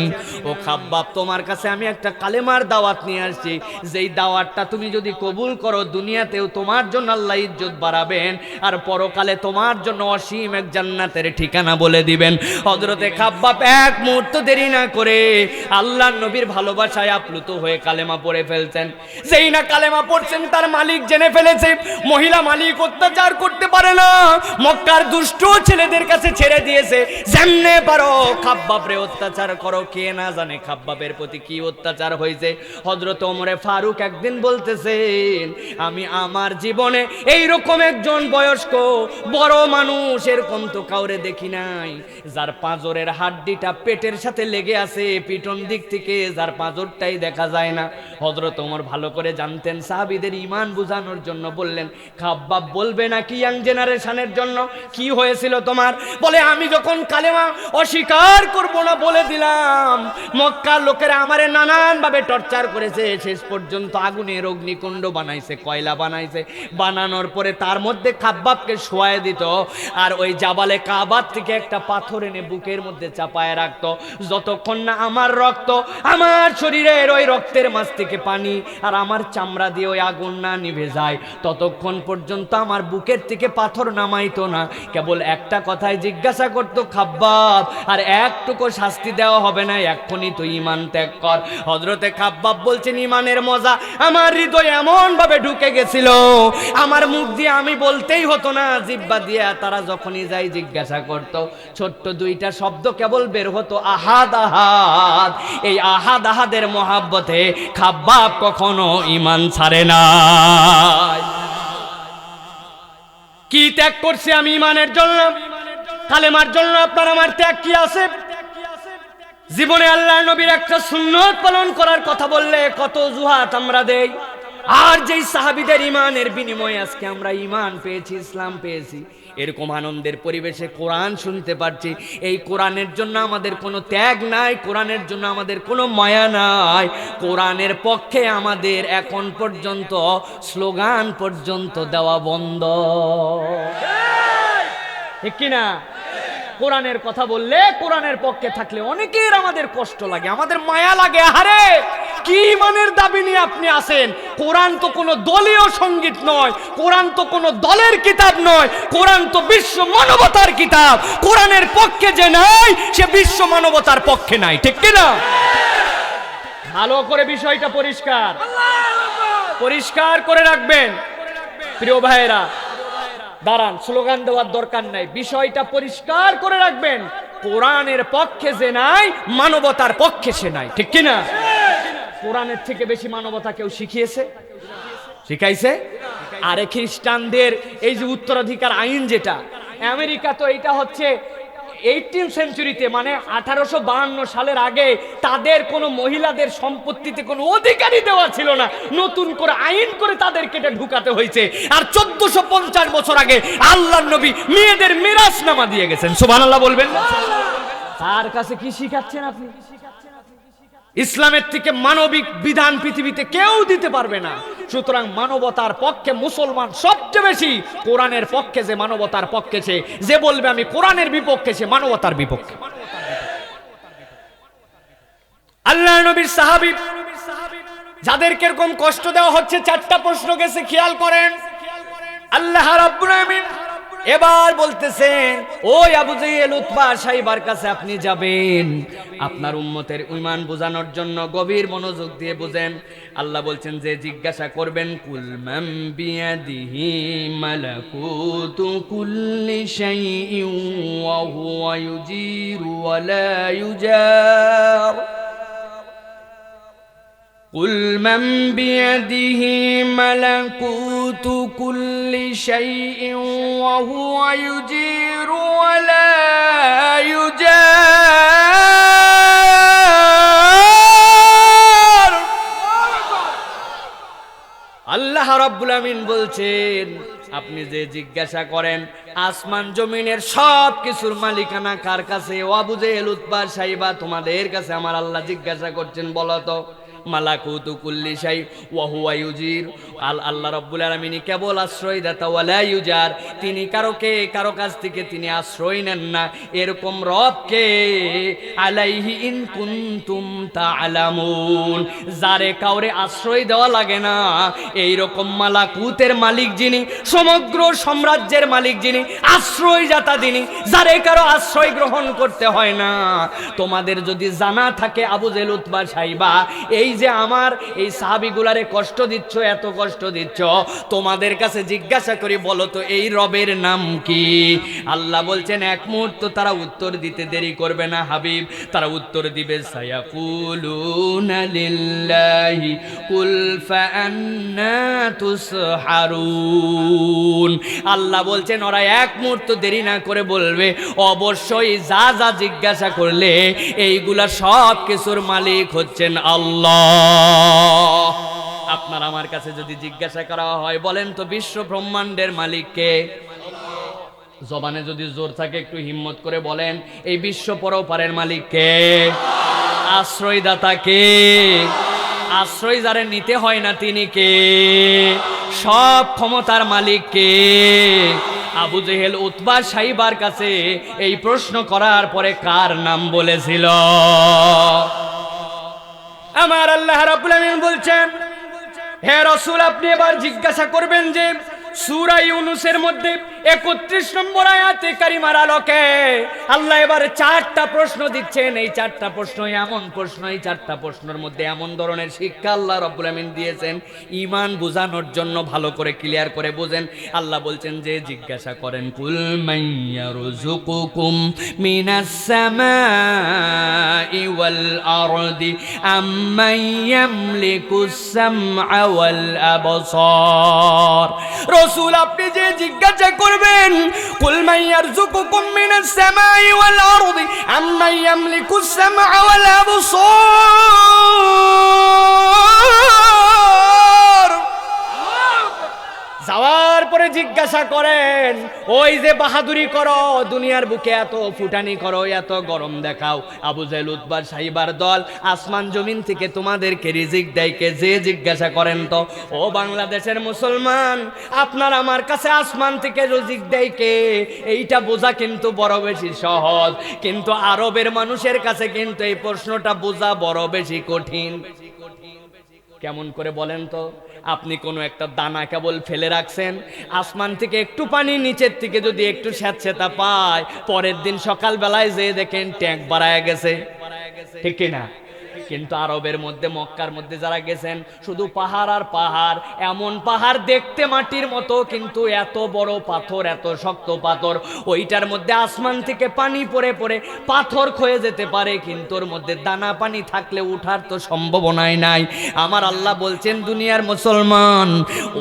ও খাব্বাব, তোমার কাছে আমি একটা কালেমার দাওয়াত নিয়ে আসছি, যেই দাওয়াতটা তুমি যদি কবুল করো, দুনিয়াতেও তোমার জন্য আল্লাহ ইজ্জত বাড়াবেন, আর পরকালে তোমার জন্য অসীম এক জান্নাতের ঠিকানা বলে দিবেন। হযরতে খাব্বাব এক মুহূর্ত দেরি না করে আল্লাহর নবীর ভালোবাসায় আপ্লুত হয়ে কালেমা পড়ে ফেলছেন। যেই না কালেমা পড়ছেন, তার মালিক জেনে ফেলেছে মহিলা মালিক অত্যাচার করতে পারে না, মক্কার দুষ্ট ছেলেদের কাছে ছেড়ে দিয়েছে। যেমনে পারো খাব্বাবরে অত্যাচার করো। কে না জানে খাব্বাবের প্রতি কি অত্যাচার হয়েছে। হযরত ওমরে ফারুক একদিন বলতেছেন, আমি আমার জীবনে এইরকম একজন বয়স্ক বড় মানুষ এরকম তো কাউরে দেখি নাই, যার পাঁজরের হাড্ডিটা পেটের সাথে লেগে আছে, পিছন দিক থেকে যার পাঁজরটাই দেখা যায় না। হযরত ওমর ভালো করে জানতেন, সাহাবীদের ঈমান বুঝানোর জন্য বললেন, খাব্বাব বলবে নাকি ইয়াং জেনারেশনের জন্য কি হয়েছিল তোমার? বলে, আমি যখন কালেমা অস্বীকার করব না বলে দিলাম, মক্কার লোকেরা আমারে নানান ভাবে টর্চার করেছে, শেষ পর্যন্ত আগুনের অগ্নিকুণ্ড বানাইছে, কয়লা বানাইছে, বানানোর পরে তার মধ্যে খাব্বাবকে শোয়ায় দিত, আর ওই জাবালে কাবার থেকে একটা পাথর এনে বুকের মধ্যে চাপায় রাখতো। যতক্ষণ না আমার রক্ত, আমার শরীরের ওই রক্তের মাঝ থেকে পানি আর আমার চামড়া দিয়ে ওই আগুন না নিভে যায় ততক্ষণ পর্যন্ত আমার বুকের থেকে পাথর নামাইতো না। কেবল একটা কথাই জিজ্ঞাসা করতো, খাব্বাব আর একটুকু শাস্তি দেওয়া হবে না, এক্ষুনি তুই ঈমান ত্যাগ কর। হযরতে খাব্বাব বলছেন, ঈমানের মজা আমার হৃদয়ে এমন ভাবে ঢুকে গেছিল, আমার মুখ দিয়ে আমি বলতেই হতো না, জিহ্বা দিয়ে তারা যখনই যাই জিজ্ঞাসা করত, ছোট্ট দুইটা শব্দ কেবল বের হতো, আহাদ আহাদ। এই আহাদ আহাদের মহাব্বতে খাব্বাব কখনো ঈমান ছাড়ে না। কি ত্যাগ করছি আমি ঈমানের জন্য, কালেমার জন্য? আপনার আমার ত্যাগ কি আছে? জীবনে আল্লাহর নবীর একটা সুন্নত পালন করার কথা বললে কত অজুহাত আমরা দেই। আর যেই সাহাবীদের ঈমানের বিনিময়ে আজকে আমরা ঈমান পেয়েছি, ইসলাম পেয়েছি, এরকম আনন্দের পরিবেশে কোরআন শুনতে পারছি, এই কোরআনের জন্য আমাদের কোনো ত্যাগ নাই, কোরআনের জন্য আমাদের কোনো মায়া নাই। কোরআনের পক্ষে আমাদের এখন পর্যন্ত স্লোগান পর্যন্ত দেওয়া বন্ধ, ঠিক কিনা? কোরআনের কথা বললে, কোরআনের পক্ষে থাকলে অনেকের আমাদের কষ্ট লাগে, আমাদের মায়া লাগে। আরে কি ঈমানের দাবি নিয়ে আপনি আসেন? কোরআন তো কোনো দলীয় সঙ্গীত নয়, কোরআন তো কোনো দলের কিতাব নয়, কোরআন তো বিশ্ব মানবতার কিতাব। কোরআনের পক্ষে যে নাই সে বিশ্ব মানবতার পক্ষে নাই, ঠিক কিনা? ভালো করে বিষয়টা পরিষ্কার করে রাখবেন প্রিয় ভাইয়েরা। দাঁড়ান, স্লোগান দেওয়ার দরকার নাই, বিষয়টা পরিষ্কার করে রাখবেন। কোরআনের পক্ষে যে নাই, মানবতার পক্ষে সে নাই, ঠিক কিনা? কোরআনের থেকে বেশি মানবতা কেউ শিখাইছে? আরে খ্রিস্টানদের এই যে উত্তরাধিকার আইন, যেটা আমেরিকা, তো এটা হচ্ছে 18 সেঞ্চুরিতে, মানে 1852 সালের আগে তাদের কোনো মহিলাদের সম্পত্তিতে কোনো অধিকারই দেওয়া ছিল না, নতুন করে আইন করে তাদের কেটে ঢুকাতে হয়েছে। আর 1450 বছর আগে আল্লাহর নবী মেয়েদের মিরাসনামা দিয়ে গেছেন। সুবহানাল্লাহ বলবেন না? তার কাছে কি শিখাচ্ছেন আপনি? ইসলামের থেকে মানবিক বিধান পৃথিবীতে কেউ দিতে পারবে না। সুতরাং মানবতার পক্ষে মুসলমান সবচেয়ে বেশি, কোরআনের পক্ষে যে মানবতার পক্ষে, যে বলবে আমি কোরআনের বিপক্ষে, সে মানবতার বিপক্ষে। আল্লাহর নবীর সাহাবী যাদেরকে এরকম কষ্ট দেওয়া হচ্ছে, 4টা প্রশ্ন গেছে, খেয়াল করেন। আল্লাহ রাব্বুল আমিন এবার বলতেছেন, ওই আবু জেহেল, উতবা, সাইবার কাছে আপনি যাবেন, আপনার উম্মতের ঈমান বোঝানোর জন্য গভীর মনোযোগ দিয়ে বুঝেন। আল্লাহ বলছেন যে জিজ্ঞাসা করবেন, কুল মান বিয়াদিহি মালাকুতু কুল্লি শাইইন ওয়া হুয়া ইউজিরু ওয়া লা ইউজার। قل من بيده ملكوت كل شيء وهو يجير ولا يجار। আল্লাহ রাব্বুল আমিন বলছেন, আপনি যে জিজ্ঞাসা করেন আসমান জমিনের সব কিছুর মালিকানা কার কাছে? ও আবু জেহেল, উতবা, সাইবা, তোমাদের কাছে আমার আল্লাহ জিজ্ঞাসা করছেন, বলো তো। মালাকুতু কুল্লি শাই ওয়া হুয়া ইউজির। আল্লাহ রাব্বুল আলামিন কেবল আশ্রয়দাতা, ওয়ালা ইউজার, তিনি কারো কাছ থেকে তিনি আশ্রয় নেন না, এরকম রবকে আলাইহি ইন কুনতুম তা'লামুন, যারে কাউরে আশ্রয় দেওয়া লাগে না, এইরকম মালাকুতের মালিক যিনি, সমগ্র সাম্রাজ্যের মালিক যিনি, আশ্রয়দাতা যিনি, যারে কারো আশ্রয় গ্রহণ করতে হয় না। তোমাদের যদি জানা থাকে আবু জেহেল, উতবা, সাইবা, এই যে আমার এই সাহাবীগুলারে কষ্ট দিচ্ছ, এত কষ্ট দিচ্ছ, তোমাদের কাছে জিজ্ঞাসা করি, বলো তো এই রবের নাম কি? আল্লাহ বলছেন, এক মুহূর্ত তারা উত্তর দিতে দেরি করবে না হাবিব, তারা উত্তর দিবে, সায়াকুলুনা লিল্লাহি কুল ফাআন্না তুসহারুন। আল্লাহ বলছেন, ওরা এক মুহূর্ত দেরি না করে বলবে, অবশ্যই যা যা জিজ্ঞাসা করলে এইগুলা সব কিছুর মালিক হচ্ছেন আল্লাহ। আপনার আমার কাছে যদি জিজ্ঞাসা করা হয়, বলেন তো বিশ্ব ব্রহ্মাণ্ডের মালিক কে? জবানে যদি জোর থাকে একটু হিম্মত করে বলেন, এই বিশ্ব পরপারের মালিক কে? আশ্রয়দাতা কে? আশ্রয় যারে নিতে হয় না তিনি কে? সব ক্ষমতার মালিক কে? আবু জেহেল, উতবা, সাইবার কাছে এই প্রশ্ন করার পরে কার নাম বলেছিল? আমার আল্লাহ রাব্বুল আমিন বলছেন, হে রাসূল, আপনি এবার জিজ্ঞাসা করবেন যে সূরা ইউনূসের মধ্যে 31 নম্বর আয়াতে কারিমার আলোকে আল্লাহ এবার 4টা প্রশ্ন দিচ্ছেন। এই 4টা প্রশ্ন এমন প্রশ্ন, এই 4টা প্রশ্নের মধ্যে এমন ধরনের শিক্ষা আল্লাহ রাব্বুল আমিন দিয়েছেন, ঈমান বোঝানোর জন্য ভালো করে ক্লিয়ার করে বোঝেন। আল্লাহ বলছেন যে জিজ্ঞাসা করেন, কুল মাইয়ারযুকুকুম মিনাস সামাই ওয়াল আরদি আম্মান ইয়ামলিকুস সামআ ওয়াল আবসার। রাসূল, আপনি যে জিজ্ঞাসা করবেন, কুল মাইয়ারযুকুকুম মিনাস সামাই ওয়াল আরদি আম্মান ইয়ামলিকুস সামআ ওয়াল আবসার, যাওয়ার পরে জিজ্ঞাসা করেন, ওই যে বাহাদুরি করো, দুনিয়ার বুকে এত ফুটানি করো, এত গরম দেখাও, আবু জেহেল উতবা সাইবার দল, আসমান জমিন থেকে তোমাদেরকে রিজিক দেয় কে? যে জিজ্ঞাসা করেন তো, ও বাংলাদেশের মুসলমান, আপনার আমার কাছে আসমান থেকে রিজিক দেয় কে? এইটা বোঝা কিন্তু বড় বেশি সহজ, কিন্তু আরবের মানুষের কাছে কিন্তু এই প্রশ্নটা বোঝা বড় বেশি কঠিন। কেমন করে বলেন তো? আপনি কোনো একটা দানা কেবল ফেলে রাখছেন, আসমান থেকে একটু পানি নিচের থেকে যদি একটু স্যাঁতস্যাঁতা পায়, পরের দিন সকালবেলায় যেয়ে দেখেন ট্যাঙ্ক বাড়ায় গেছে, ঠিক কিনা? কিন্তু আরবের মধ্যে, মক্কার মধ্যে যারা গেছেন, শুধু পাহাড় আর পাহাড়, এমন পাহাড় দেখতে মাটির মতো, কিন্তু এত বড় পাথর, এত শক্ত পাথর, ওইটার মধ্যে আসমান থেকে পানি পড়ে পড়ে পাথর ক্ষয়ে যেতে পারে, কিন্তু ওর মধ্যে দানা পানি থাকলে উঠার তো সম্ভাবনাই নাই। আমার আল্লাহ বলছেন, দুনিয়ার মুসলমান,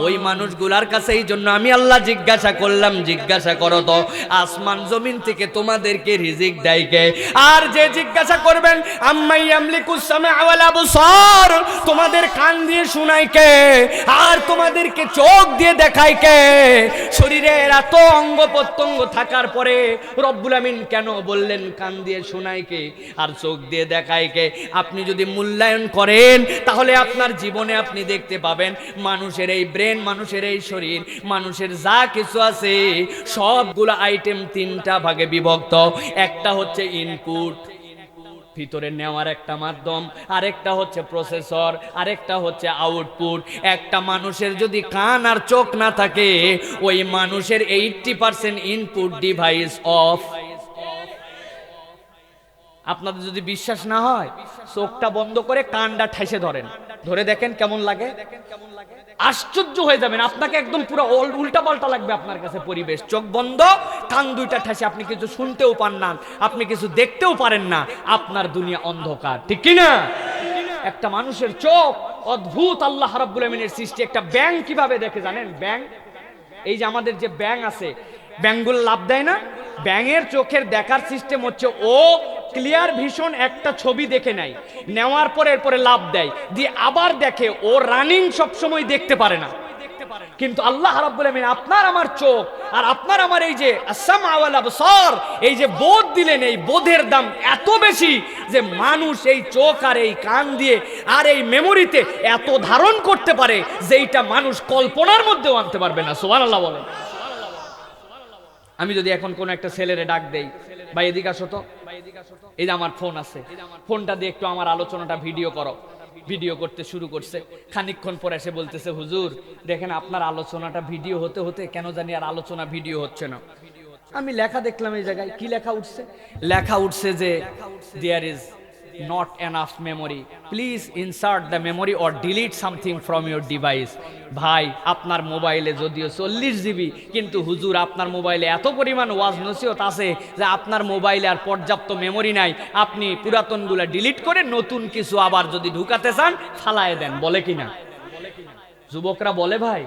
ওই মানুষগুলার কাছে এই জন্য আমি আল্লাহ জিজ্ঞাসা করলাম, জিজ্ঞাসা করো তো, আসমান জমিন থেকে তোমাদেরকে রিজিক দেয় কে? আর যে জিজ্ঞাসা করবেন, আম্মাই ইয়ামলিকুস সামআ ওয়াল আবসার, তোমাদের কান দিয়ে শোনায় কে? আর তোমাদেরকে চোখ দিয়ে দেখায় কে? শরীরের এত অঙ্গ প্রত্যঙ্গ থাকার পরে রব্বুল আমিন কেন বললেন কান দিয়ে শোনায় কে আর চোখ দিয়ে দেখায় কে? আপনি যদি মূল্যায়ন করেন, তাহলে আপনার জীবনে আপনি দেখতে পাবেন, মানুষের এই ব্রেন, মানুষের এই শরীর, মানুষের যা কিছু আছে, সবগুলো আইটেম 3টা ভাগে বিভক্ত। একটা হচ্ছে ইনপুট, ভিতরে নেওয়ার একটা মাধ্যম, আরেকটা হচ্ছে প্রসেসর, আরেকটা হচ্ছে আউটপুট। একটা মানুষের যদি কান আর চোখ না থাকে, ওই মানুষের 80% ইনপুট ডিভাইস অফ। আপনাদের যদি বিশ্বাস না হয়, চোখটা বন্ধ করে কানটা ঠেসে ধরেন, ধরে দেখেন কেমন লাগে। আশ্চর্য হয়ে যাবেন, আপনাকে একদম পুরো উল্টা পাল্টা লাগবে আপনার কাছে পরিবেশ। চোখ বন্ধ, কান দুইটা ঠেসে, আপনি কিছু শুনতেও পান না, আপনি কিছু দেখতেও পারেন না, আপনার দুনিয়া অন্ধকার, ঠিক কি না? একটা মানুষের চোখ অদ্ভুত, আল্লাহ রাব্বুল আমিনের সৃষ্টি। একটা ব্যাঙ কিভাবে দেখে জানেন? ব্যাঙ, এই যে আমাদের যে ব্যাঙ আছে, ব্যাঙগুলো লাভ দেয় না? ব্যাঙের চোখের দেখার সিস্টেম হচ্ছে, ও ক্লিয়ার ভিশন একটা ছবি দেখে নেয়, নেওয়ার পরে এরপরে লাভ দেয়, দিয়ে আবার দেখে, ও রানিং সবসময় দেখতে পারে না। কিন্তু আল্লাহ রাব্বুল আমিন আপনার আমার চোখ আর আপনার আমার এই যে আস-সামআ ওয়াল আবসার, এই যে বোধ দিলেন, এই বোধের দাম এত বেশি যে মানুষ এই চোখ আর এই কান দিয়ে আর এই মেমোরিতে এত ধারণ করতে পারে, যেইটা মানুষ কল্পনার মধ্যেও আনতে পারবে না। সুবহানাল্লাহ বলেন। আমি যদি এখন কোন একটা ছেলেরে ডাক দেই, ভাই এদিকে আসো তো, এই যে আমার ফোন আছে, ফোনটা দিয়ে একটু আমার আলোচনাটা ভিডিও করো। ভিডিও করতে শুরু করছে, খানিকক্ষণ পরে এসে বলতেছে, হুজুর দেখেন আপনার আলোচনাটা ভিডিও হতে হতে কেন জানি আর আলোচনা ভিডিও হচ্ছে না। আমি লেখা দেখলাম, এই জায়গায় কি লেখা উঠছে? লেখা উঠছে যে there is not enough memory, please insert the memory or delete something from your device। ভাই, আপনার মোবাইলে যদিও 40 জিবি, কিন্তু হুজুর আপনার মোবাইলে এত পরিমাণ ওয়াজ নসিহত আছে যে আপনার মোবাইলে আর পর্যাপ্ত মেমোরি নাই, আপনি পুরাতনগুলা ডিলিট করে নতুন কিছু আবার যদি ঢুকাতে চান ফালায় দেন, বলে কিনা? যুবকরা বলে, ভাই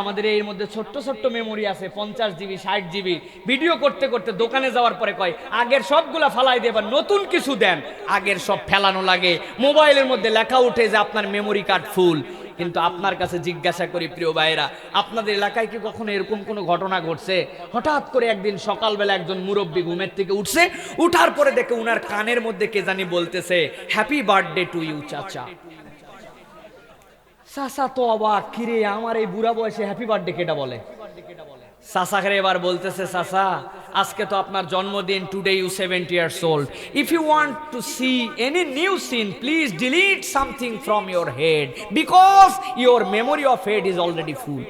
আমাদের এর মধ্যে ছোট্ট ছোট্ট মেমোরি আছে, 50 জিবি 60 জিবি, ভিডিও করতে করতে দোকানে যাওয়ার পরে কয় আগের সবগুলা ফালাই দিয়ে এবার নতুন কিছু দেন, আগের সব ফেলানো লাগে। মোবাইলের মধ্যে লেখা উঠে যে আপনার মেমোরি কার্ড ফুল। কিন্তু আপনার কাছে জিজ্ঞাসা করি প্রিয় ভাইরা, আপনাদের এলাকায় কি কখনো এরকম কোনো ঘটনা ঘটছে? হঠাৎ করে একদিন সকালবেলা একজন মুরব্বী ঘুমের থেকে উঠছে, উঠার পরে দেখে উনার কানের মধ্যে কে জানি বলতেছে, হ্যাপি বার্থডে টু ইউ চাচা। চাচা তো অবাক, কিরে আমার এই বুড়া বয়সে হ্যাপি বার্থডে কেটা বলে? চাচাকে এবার বলতেছে, চাচা আজকে তো আপনার জন্মদিন, today you 70 years old. If you want to see any new scene, please delete something from your head because your memory of head is already full.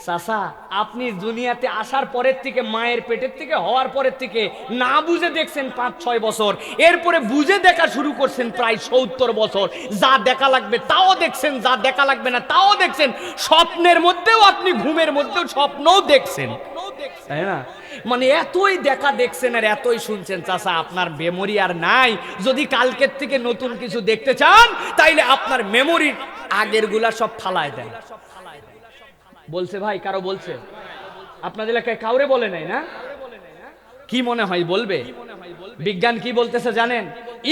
চাচা আপনি দুনিয়াতে আসার পরের থেকে, মায়ের পেটের থেকে হওয়ার পরের থেকে না বুঝে দেখছেন 5-6 বছর, এরপরে বুঝে দেখা শুরু করছেন প্রায় 70 বছর। যা দেখা লাগবে তাও দেখছেন, যা দেখা লাগবে না তাও দেখছেন। স্বপ্নের মধ্যেও আপনি, ঘুমের মধ্যেও স্বপ্নও দেখছেন, তাই না? মানে এতই দেখা দেখছেন আর এতই শুনছেন, চাচা আপনার মেমোরি আর নাই। যদি কালকের থেকে নতুন কিছু দেখতে চান তাইলে আপনার মেমোরি আগের গুলা সব ফালায় দেন। বলছে ভাই, কারো বলছে? আপনাদের এলাকায় কাউরে বলে নাই না? কি মনে হয় বলবে? বিজ্ঞান কি বলতেছে জানেন?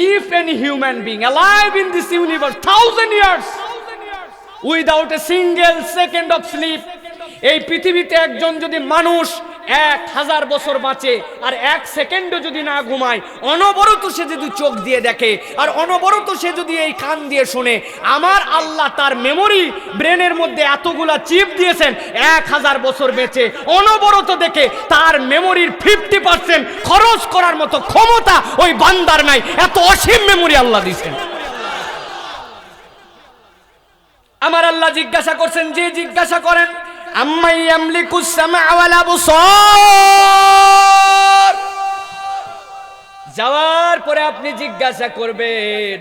If any human being alive in this universe 1000 years without a single second of sleep, এই পৃথিবীতে একজন যদি মানুষ 1000 বছর বাঁচে আর 1 সেকেন্ডও যদি না ঘুমায়, অনবরত সে যদি চোখ দিয়ে দেখে আর অনবরত সে যদি এই কান দিয়ে শুনে, আমার আল্লাহ তার মেমোরি ব্রেনের মধ্যে এতগুলা চিপ দিয়েছেন, 1000 বছর বেঁচে অনবরত দেখে তার মেমোরির 50% খরচ করার মতো ক্ষমতা ওই বান্দার নাই। এত অসীম মেমোরি আল্লাহ দিয়েছেন। আমার আল্লাহ জিজ্ঞাসা করছেন, যে জিজ্ঞাসা করেন আম্মাই ইয়ামলিকুস সামআ ওয়াল আবসার, যাওয়ার পরে আপনি জিজ্ঞাসা করবেন,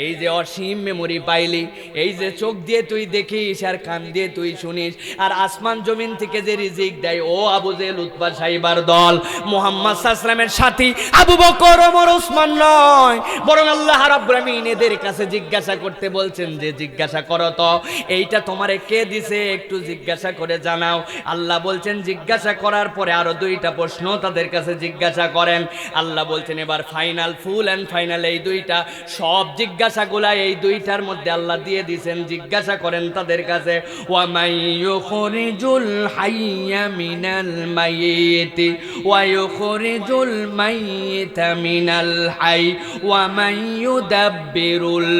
এই যে অসীম মেমোরি পাইলি, এই যে চোখ দিয়ে তুই দেখিস আর কান দিয়ে তুই শুনিস আর আসমান জমিন থেকে যে রিজিক দেয়, ও আবু জেহেল উতবা সাইবার দল, মুহাম্মদ সাল্লাল্লাহু আলাইহি ওয়াসাল্লামের সাথী আবু বকর ওমর ওসমান নয়, বরং আল্লাহ রাব্বুল আমিন এদের কাছে জিজ্ঞাসা করতে বলছেন যে জিজ্ঞাসা করো তো, এইটা তোমারে কে দিছে একটু জিজ্ঞাসা করে জানাও। আল্লাহ বলছেন জিজ্ঞাসা করার পরে আরো 2টা প্রশ্ন তাদের কাছে জিজ্ঞাসা করেন। আল্লাহ বলছেন এবার ফাইনাল, ফুল এন্ড ফাইনাল, এই 2টা সব জিজ্ঞাসাগুলা এই 2টার মধ্যে আল্লাহ দিয়ে দিয়েছেন। জিজ্ঞাসা করেন তাদের কাছে, ওয়া মাইয়ুখরিজুল হাইয়া মিনাল মাইয়িতি ওয়া ইউখরিজুল মাইয়িতা মিনাল হাই ওয়া মাইয়ুদাব্বিরুল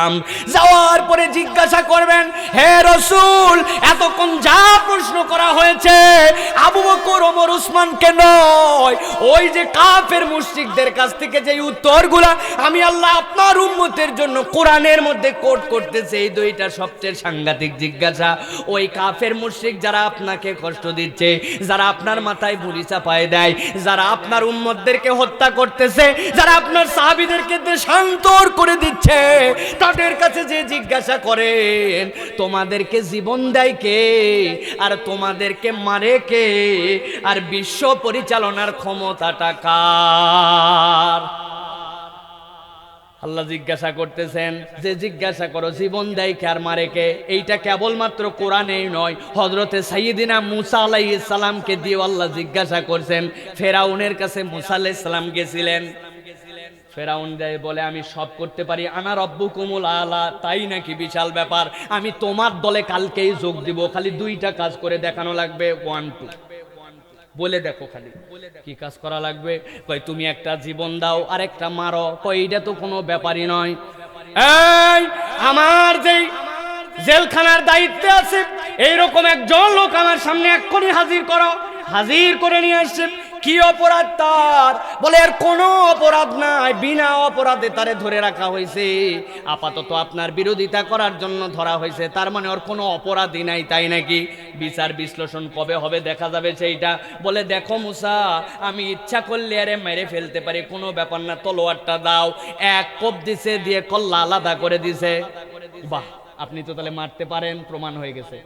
আম। যাওয়ার পরে জিজ্ঞাসা করবেন, হে রাসূল এতক্ষণ যা প্রশ্ন করা হয়েছে আবু বকর ওমর ওসমানকে নয়, ওই যে কাফের মুশরিকদের কাছ থেকে যে উত্তরগুলা আমি আল্লাহ আপনার উম্মতের জন্য কোরআনের মধ্যে কোট করতেছে, এই 2টা সবচেয়ে সাংঘাতিক জিজ্ঞাসা। ওই কাফের মুশরিক যারা আপনাকে কষ্ট দিচ্ছে, যারা আপনার মাথায় বুড়ি চাপায় দেয়, যারা আপনার উম্মতদেরকে হত্যা করতেছে, যারা আপনার সাহাবীদেরকে দেশান্তর করে দিচ্ছে, তাদের কাছে যে জিজ্ঞাসা করেন তোমাদেরকে জীবন দেয় কে আর তোমাদেরকে মারে কে আর বিশ্ব পরিচালনার ক্ষমতাটা কার? আল্লাহ জিজ্ঞাসা করতেছেন যে জিজ্ঞাসা করো জীবন দেয় কে আর মারে কে। এইটা কেবলমাত্র কোরআনেই নয়, হযরতে সাইয়্যিদিনা মুসা আলাইহিস সালামকে দিয়ে আল্লাহ জিজ্ঞাসা করছেন। ফেরাউনের কাছে মুসা আলাইহিস সালাম গেছিলেন, ফেরাউন যায় বলে আমি সব করতে পারি, আনা রব্বুকুমুল আলা, তাই নাকি? বিশাল ব্যাপার, আমি তোমার দলে কালকেই যোগ দিব, খালি 2টা কাজ করে দেখানো লাগবে, 1 2 বলে দেখো। খালি কি কাজ করা লাগবে? কই তুমি একটা জীবন দাও আর একটা মারো। কই এটা তো কোনো ব্যাপারই নয়। এই আমার যেই জেলখানার দায়িত্বে আছে এইরকম একজন লোক আমার সামনে এক্ষুনি হাজির করো। হাজির করে নিয়ে আসছে। কি অপরাধ তার? বলে এর কোনো অপরাধ নাই, বিনা অপরাধে তারে ধরে রাখা হয়েছে, আপাতত আপনার বিরোধিতা করার জন্য ধরা হয়েছে, তার মানে ওর কোনো অপরাধই নাই, তাই নাকি? বিচার বিশ্লেষণ কবে হবে দেখা যাবে সেইটা। বলে দেখো মুসা, আমি ইচ্ছা করলে আরে মেরে ফেলতে পারি, কোনো ব্যাপার না, তলোয়ারটা দাও। এক কোপ দিছে, দিয়ে কল্লা আলাদা করে দিছে। বাহ, আপনি তো তাহলে মারতে পারেন, প্রমাণ হয়ে গেছে।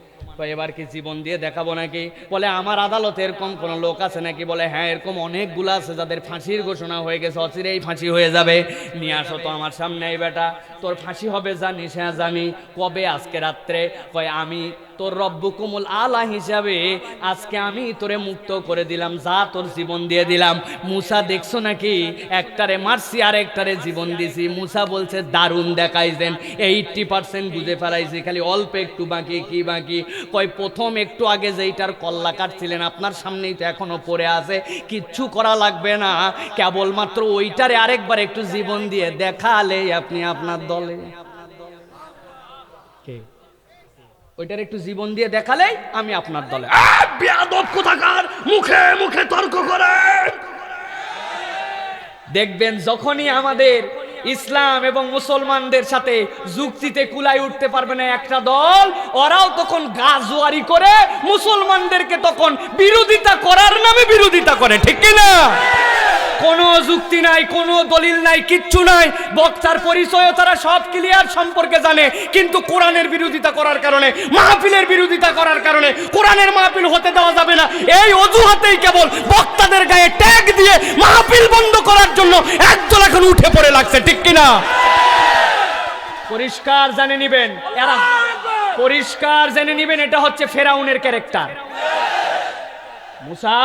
এবার কি জীবন দিয়ে দেখাবো নাকি? বলে আমার আদালতে এরকম কোন লোক আছে নাকি? বলে হ্যাঁ, এরকম অনেকগুলো আছে যাদের ফাঁসির ঘোষণা হয়ে গেছে, অচিরেই ফাঁসি হয়ে যাবে। নিয়ে আসো তো আমার সামনে, এই বেটা তোর ফাঁসি হবে জানিস? হ্যাঁ জানি। কবে? আজকে রাত্রে। কয় আমি তোর রব্বুকুমুল আলা হিসাবে আজকে আমি তোরে মুক্ত করে দিলাম, যা তোর জীবন দিয়ে দিলাম। মুসা দেখছো নাকি, একটারে মারছি আর একটারে জীবন দিছি। মুসা বলছে দারুণ দেখাইছেন, 80% বুঝে ফেলাইছি, খালি অল্প একটু বাকি। কি বাকি? কয় প্রথম একটু আগে যেইটার কল্লা কাটছিলেন আপনার সামনেই তো এখনো পড়ে আছে, কিচ্ছু করা লাগবে না, কেবলমাত্র ওইটারে আরেকবার একটু জীবন দিয়ে দেখালে আপনি আপনার দলে। ওইটার একটু জীবন দিয়ে দেখালেই আমি আপনার দলে। বেয়াদব কোথাকার, মুখে মুখে তর্ক করে। দেখবেন যখনই আমাদের ইসলাম এবং মুসলমানদের সাথে যুক্তিতে কুলাই উঠতে পারবে না একটা দল, ওরাও তখন গাজওয়ারি করে মুসলমানদেরকে তখন বিরোধিতা করার নামে বিরোধিতা করে, ঠিক কি না? কোনো যুক্তি নাই, কোনো দলিল নাই, কিচ্ছু নাই, বক্তার পরিচয় তারা সব ক্লিয়ার সম্পর্কে জানে, কিন্তু কোরআনের বিরোধিতা করার কারণে, মাহফিলের বিরোধিতা করার কারণে কোরআনের মাহফিল হতে দেওয়া যাবে না, এই অজুহাতেই কেবল বক্তাদের গায়ে ট্যাগ দিয়ে মাহফিল বন্ধ করার জন্য একদল এখন উঠে পড়ে লাগছে, ঠিক কিনা? পরিষ্কার জেনে নিবেন, এরা পরিষ্কার জেনে নিবেন, এটা হচ্ছে ফেরাউনের ক্যারেক্টার। মুসা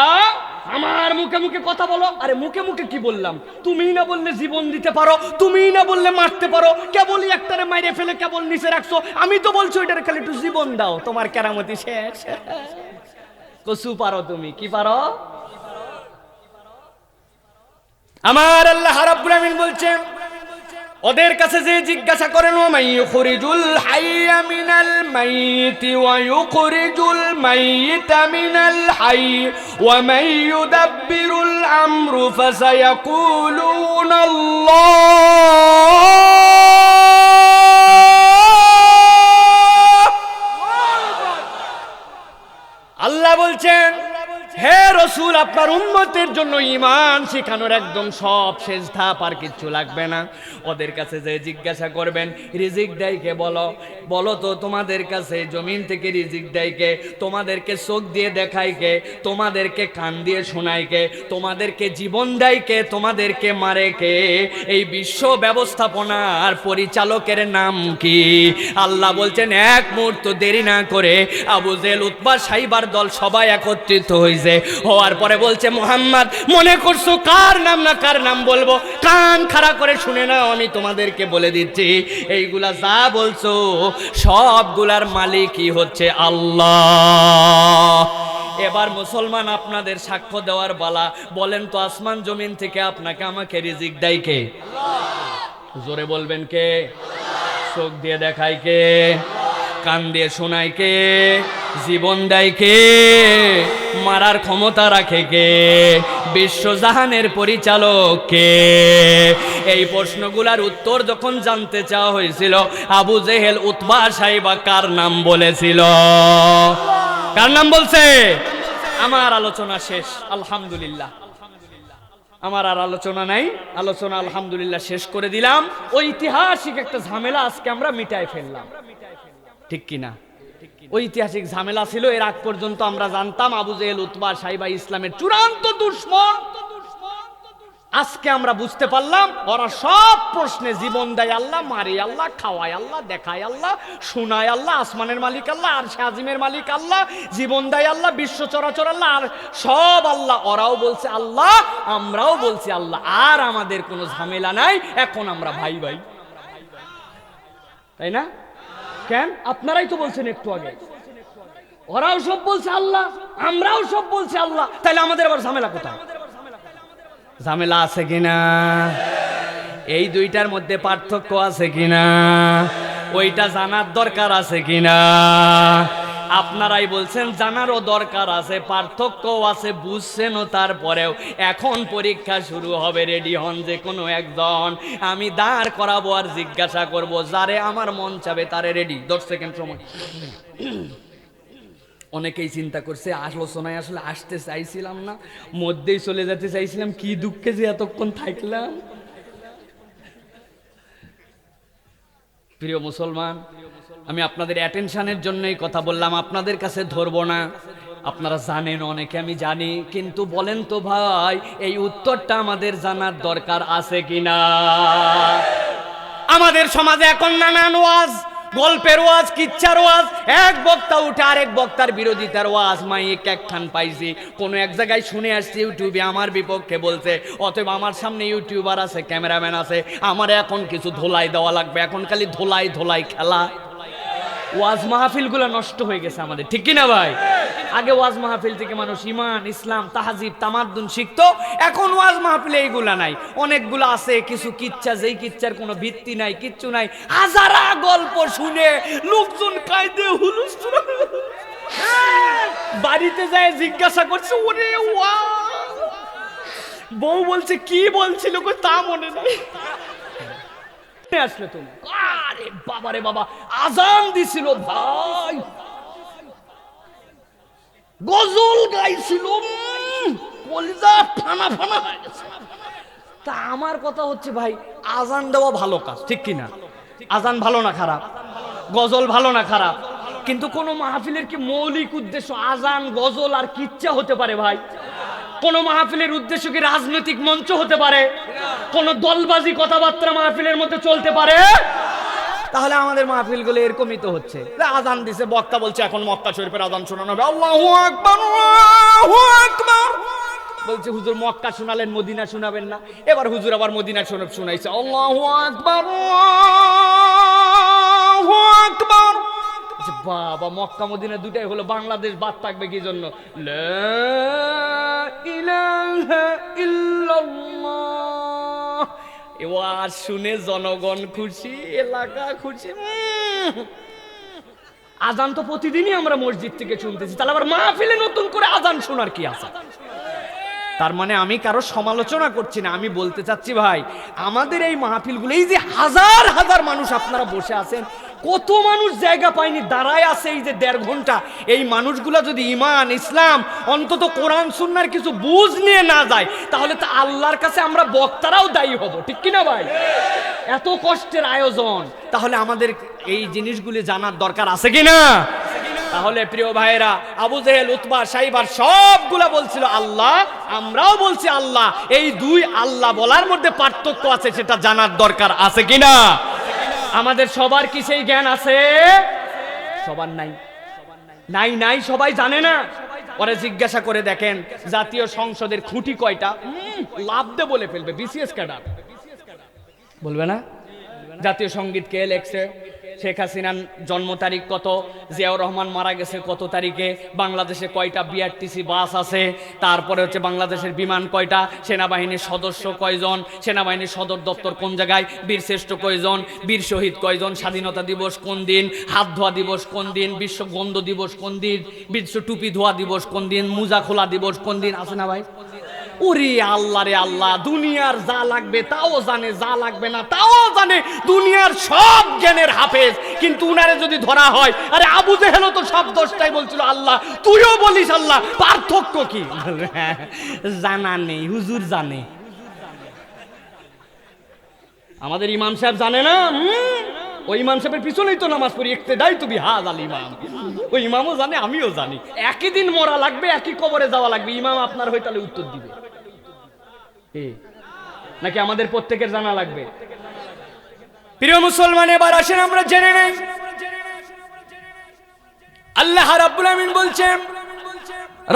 আমার মুখে মুখে কথা বলো। আরে মুখে মুখে কি বললাম? তুমিই না বললে জীবন দিতে পারো, তুমিই না বললে মারতে পারো, কেবলই একটারে মাইরে ফেলে কেবল নিচে রাখছো, আমি তো বলছি ওইটারে খালি একটু জীবন দাও, তোমার কেরামতি শেষ। কসু পারো, তুমি কি পারো? আমার আল্লাহ রাব্বুল আমিন বলছেন, ওদের কাছে যে জিজ্ঞাসা করেন, মাইয়ুখরিজুল হাইয়া মিনাল মাইয়িতি ওয়া ইউখরিজুল মাইয়িতা মিনাল হাইয়্যি ওয়া মাইয়ুদাব্বিরুল আমরু ফাসায়াকুলুনা আল্লাহ বলছেন, হে রাসূল, আপনার উম্মতের জন্য ঈমান শিখানোর একদম সব শেষ ধাপ, আর কিচ্ছু লাগবে না। ওদের কাছে যে জিজ্ঞাসা করবেন, রিজিক দেয় কে? বলো তো, তোমাদের কাছে জমিন থেকে রিজিক দেয় কে? তোমাদেরকে চোখ দিয়ে দেখায় কে? তোমাদেরকে কান দিয়ে শোনায় কে? তোমাদেরকে জীবন দেয় কে? তোমাদেরকে মারে কে? এই বিশ্ব ব্যবস্থাপনার পরিচালকের নাম কি? আল্লাহ বলছেন, এক মুহূর্ত দেরি না করে আবু জেহেল, উতবা, সাইবার দল সবাই একত্রিত হয়েছে। হওয়ার পরে বলছে, মুহাম্মদ, মনে করছো কার নাম না কার নাম বলবো? কান খাড়া করে শুনে নাও, আমি তোমাদেরকে বলে দিচ্ছি, এইগুলা যা বলছো সবগুলার মালিকই হচ্ছে আল্লাহ। এবার মুসলমান, আপনাদের সাক্ষ্য দেওয়ার বালা, বলেন তো, আসমান জমিন থেকে আপনাকে আমাকে রিজিক দেয় কে? জোরে বলবেন কে? চোখ দিয়ে দেখায় কে? কান দিয়ে শোনায় কে? জীবন দেয় কে? মারার ক্ষমতা রাখে কে? বিশ্বজাহানের পরিচালক কে? এই প্রশ্নগুলার উত্তর যখন জানতে চাওয়া হয়েছিল, আবু জেহেল, উতবা, সাইবা কার নাম বলেছিল? কার নাম বলছে? আমার আলোচনা শেষ, আলহামদুলিল্লাহ। আমার আর আলোচনা নাই, আলোচনা আলহামদুলিল্লাহ শেষ করে দিলাম। ঐতিহাসিক একটা ঝামেলা আজকে আমরা মিটাই ফেললাম, ঠিক কিনা? ঐতিহাসিক ঝামেলা ছিল, এর আগ পর্যন্ত আমরা জানতাম আবু জেহেল, উতবা, সাইবা ইসলামের চূড়ান্ত দুশমন। আজকে আমরা বুঝতে পারলাম, ওরা সব প্রশ্নে জীবন দেয় আল্লাহ, মারে আল্লাহ, খাওয়ায় আল্লাহ, দেখায় আল্লাহ, শোনায় আল্লাহ, আসমানের মালিক আল্লাহ, আর শাজিমের মালিক আল্লাহ, জীবন দেয় আল্লাহ, বিশ্ব চরাচর আল্লাহ, আর সব আল্লাহ। ওরাও বলছে আল্লাহ, আমরাও বলছি আল্লাহ, আর আমাদের কোনো ঝামেলা নাই, এখন আমরা ভাই ভাই, তাই না? কেন? আপনারাই তো বলছেন একটু আগে, ওরাও সব বলছে আল্লাহ, আমরাও সব বলছি আল্লাহ, তাহলে আমাদের আবার ঝামেলা কোথায়? ঝামেলা আছে কিনা? এই দুইটার মধ্যে পার্থক্য আছে কিনা? ওইটা জানার দরকার আছে কিনা? আপনারাই বলছেন জানারও দরকার আছে, পার্থক্যও আছে, বুঝছেনও। তারপরেও এখন পরীক্ষা শুরু হবে, রেডি হন যে কোনো একজন। আমি দাঁড় করাবো আর জিজ্ঞাসা করব, যারে আমার মন চাবে তারে। রেডি? 10 সেকেন্ড সময়। অনেকেই চিন্তা করছে, আলোচনায় আসলে আসতে চাইছিলাম না, মধ্যেই চলে যেতে চাইছিলাম, কি দুঃখে যে এতক্ষণ থাকলাম। প্রিয় মুসলমান, আমি আপনাদের অ্যাটেনশনের জন্যই কথা বললাম, আপনাদের কাছে ধরবো না। আপনারা জানেন অনেকে, আমি জানি, কিন্তু বলেন তো ভাই, এই উত্তরটা আমাদের জানার দরকার আছে কিনা? আমাদের সমাজে এখন নানান ওয়াজ, গল্পের ওয়াজ, কিচ্ছার ওয়াজ, এক বক্তা উঠে আরেক বক্তার বিরোধিতার ওয়াজ, মাইক একখান পাইছি, কোনো এক জায়গায় শুনে আসছি ইউটিউবে আমার বিপক্ষে বলছে, অতএব আমার সামনে ইউটিউবার আছে, ক্যামেরাম্যান আছে, আমার এখন কিছু ধোলাই দেওয়া লাগবে, এখন খালি ধোলাই ধোলাই খেলা। ওয়াজ মাহফিলগুলো নষ্ট হয়ে গেছে আমাদের, ঠিক কি না ভাই? আগে ওয়াজ মাহফিল থেকে মানুষ ইমান, ইসলাম, তাহাজিব, তামাদ্দুন শিখতো। এখন ওয়াজ মাহফিলে এইগুলা নাই। অনেকগুলো আছে কিছু কিচ্ছা, যেই কিচ্ছার কোনো ভিত্তি নাই, কিচ্ছু নাই। হাজারা গল্প শুনে লোকজন কায়দে হুলস্থুল। বাড়িতে যায় জিজ্ঞাসা করছে, ওরে ওয়া, বউ বলছে কি বলছিল তা মনে নাই। আসলে তুমি, আরে বাবা রে বাবা, আজান দিছিল ভাই, গজল গাইছিল, কলিজা ফানা ফানা হয়ে গেছে। তা আমার কথা হচ্ছে ভাই, আজান দেওয়া ভালো কাজ, ঠিক কিনা? আজান ভালো না খারাপ? গজল ভালো না খারাপ? কিন্তু কোন মাহফিলের কি মৌলিক উদ্দেশ্য আজান, গজল আর কিচ্ছা হতে পারে ভাই? কোন মাহফিলের উদ্দেশ্য কি রাজনৈতিক মঞ্চ হতে পারে? কোন দলবাজি কথাবার্তা মাহফিলের মধ্যে চলতে পারে? তাহলে আমাদের মাহফিল গুলো এরকমই তো হচ্ছে। আজান দিছে, বক্তা বলছে এখন মক্কা শরীফের আজান শোনানো হবে, আল্লাহু আকবার, আল্লাহু আকবার। বলছে হুজুর মক্কা শোনালেন, মদিনা শোনাবেন না? এবার হুজুর আবার মদিনা শোনাইছে, আল্লাহু আকবার, আল্লাহু আকবার। বাবা, মক্কা মদিনা দুটাই হলো, বাংলাদেশ বাদ থাকবে কি জন্য? লা ইলাহা ইল্লাল্লাহ। এবার শুনে জনগণ খুশি, এলাকা খুশি। আজান তো প্রতিদিনই আমরা মসজিদ থেকে শুনতেছি, তাহলে আবার মাহফিলে নতুন করে আজান শোনার কি আছে? তার মানে আমি কারো সমালোচনা করছি না, আমি বলতে চাচ্ছি ভাই, আমাদের এই মাহফিলগুলো, এই যে হাজার হাজার মানুষ আপনারা বসে আছেন, কত মানুষ জায়গা পায়নি, দাঁড়ায় আছে এই যে 1.5 ঘন্টা। এই মানুষগুলা যদি ইমান, ইসলাম, অন্তত কোরআন সুন্নাহর কিছু বুঝ নিয়ে না যায়, তাহলে তো আল্লাহর কাছে আমরা বক্তারাও দায়ী হব, ঠিক কিনা ভাই? এত কষ্টের আয়োজন, তাহলে আমাদের এই জিনিসগুলি জানার দরকার আছে কিনা? তাহলে প্রিয় ভাইয়েরা, আবু জেহেল, উতবা, সাইবার সবগুলা বলছিল আল্লাহ, আমরাও বলছি আল্লাহ। এই দুই আল্লাহ বলার মধ্যে পার্থক্য আছে, সেটা জানার দরকার আছে কিনা? আমাদের সবার কি সেই জ্ঞান আছে? সবার নাই, নাই নাই, সবাই জানে না। পরে জিজ্ঞাসা করে দেখেন জাতীয় সংসদের খুঁটি কয়টা, লাভ দে বলে ফেলবে। বিসিএস ক্যাডার বলবে না? জাতীয় সঙ্গীত কে লেখছে, শেখ হাসিনার জন্ম তারিখ কত, জিয়াউর রহমান মারা গেছে কত তারিখে, বাংলাদেশে কয়টা বিআরটিসি বাস আছে, তারপরে হচ্ছে বাংলাদেশের বিমান কয়টা, সেনাবাহিনীর সদস্য কয়জন, সেনাবাহিনীর সদর দপ্তর কোন জায়গায়, বীর শ্রেষ্ঠ কয়জন, বীর শহীদ কয়জন, স্বাধীনতা দিবস কোন দিন, হাত ধোয়া দিবস কোন দিন, বিশ্ব গন্ধ দিবস কোন দিন, বিশ্ব টুপি ধোয়া দিবস কোন দিন, মুজা খোলা দিবস কোন দিন, আছে না ভাই? ওরে আল্লাহ রে আল্লাহ, দুনিয়ার যা লাগবে তাও জানে, যা লাগবে না তাও জানে, দুনিয়ার সব জ্ঞানের হাফেজ। কিন্তু উনারে যদি ধরা হয়, আরে আবু জেহেল তো সব দোষটাই বলছিল আল্লাহ, তুইও বলিস আল্লাহ, পার্থক্য কি? জানা নেই, হুজুর জানে। আমাদের ইমাম সাহেব জানে না? ওই ইমাম সাহেবের পিছনেই তো নামাজ পড়ি, ইক্তেদাই তো বিহাজ আল ইমাম। ওই ইমামও জানে, আমিও জানি। একই দিন মরা লাগবে, একই কবরে যাওয়া লাগবে। ইমাম আপনার হয়ে তাহলে উত্তর দিবে নাকি আমাদের প্রত্যেকের জানা লাগবে? প্রিয় মুসলমান, এবার আসেন আমরা জেনে নেই আল্লাহ রাব্বুল আমিন বলছেন,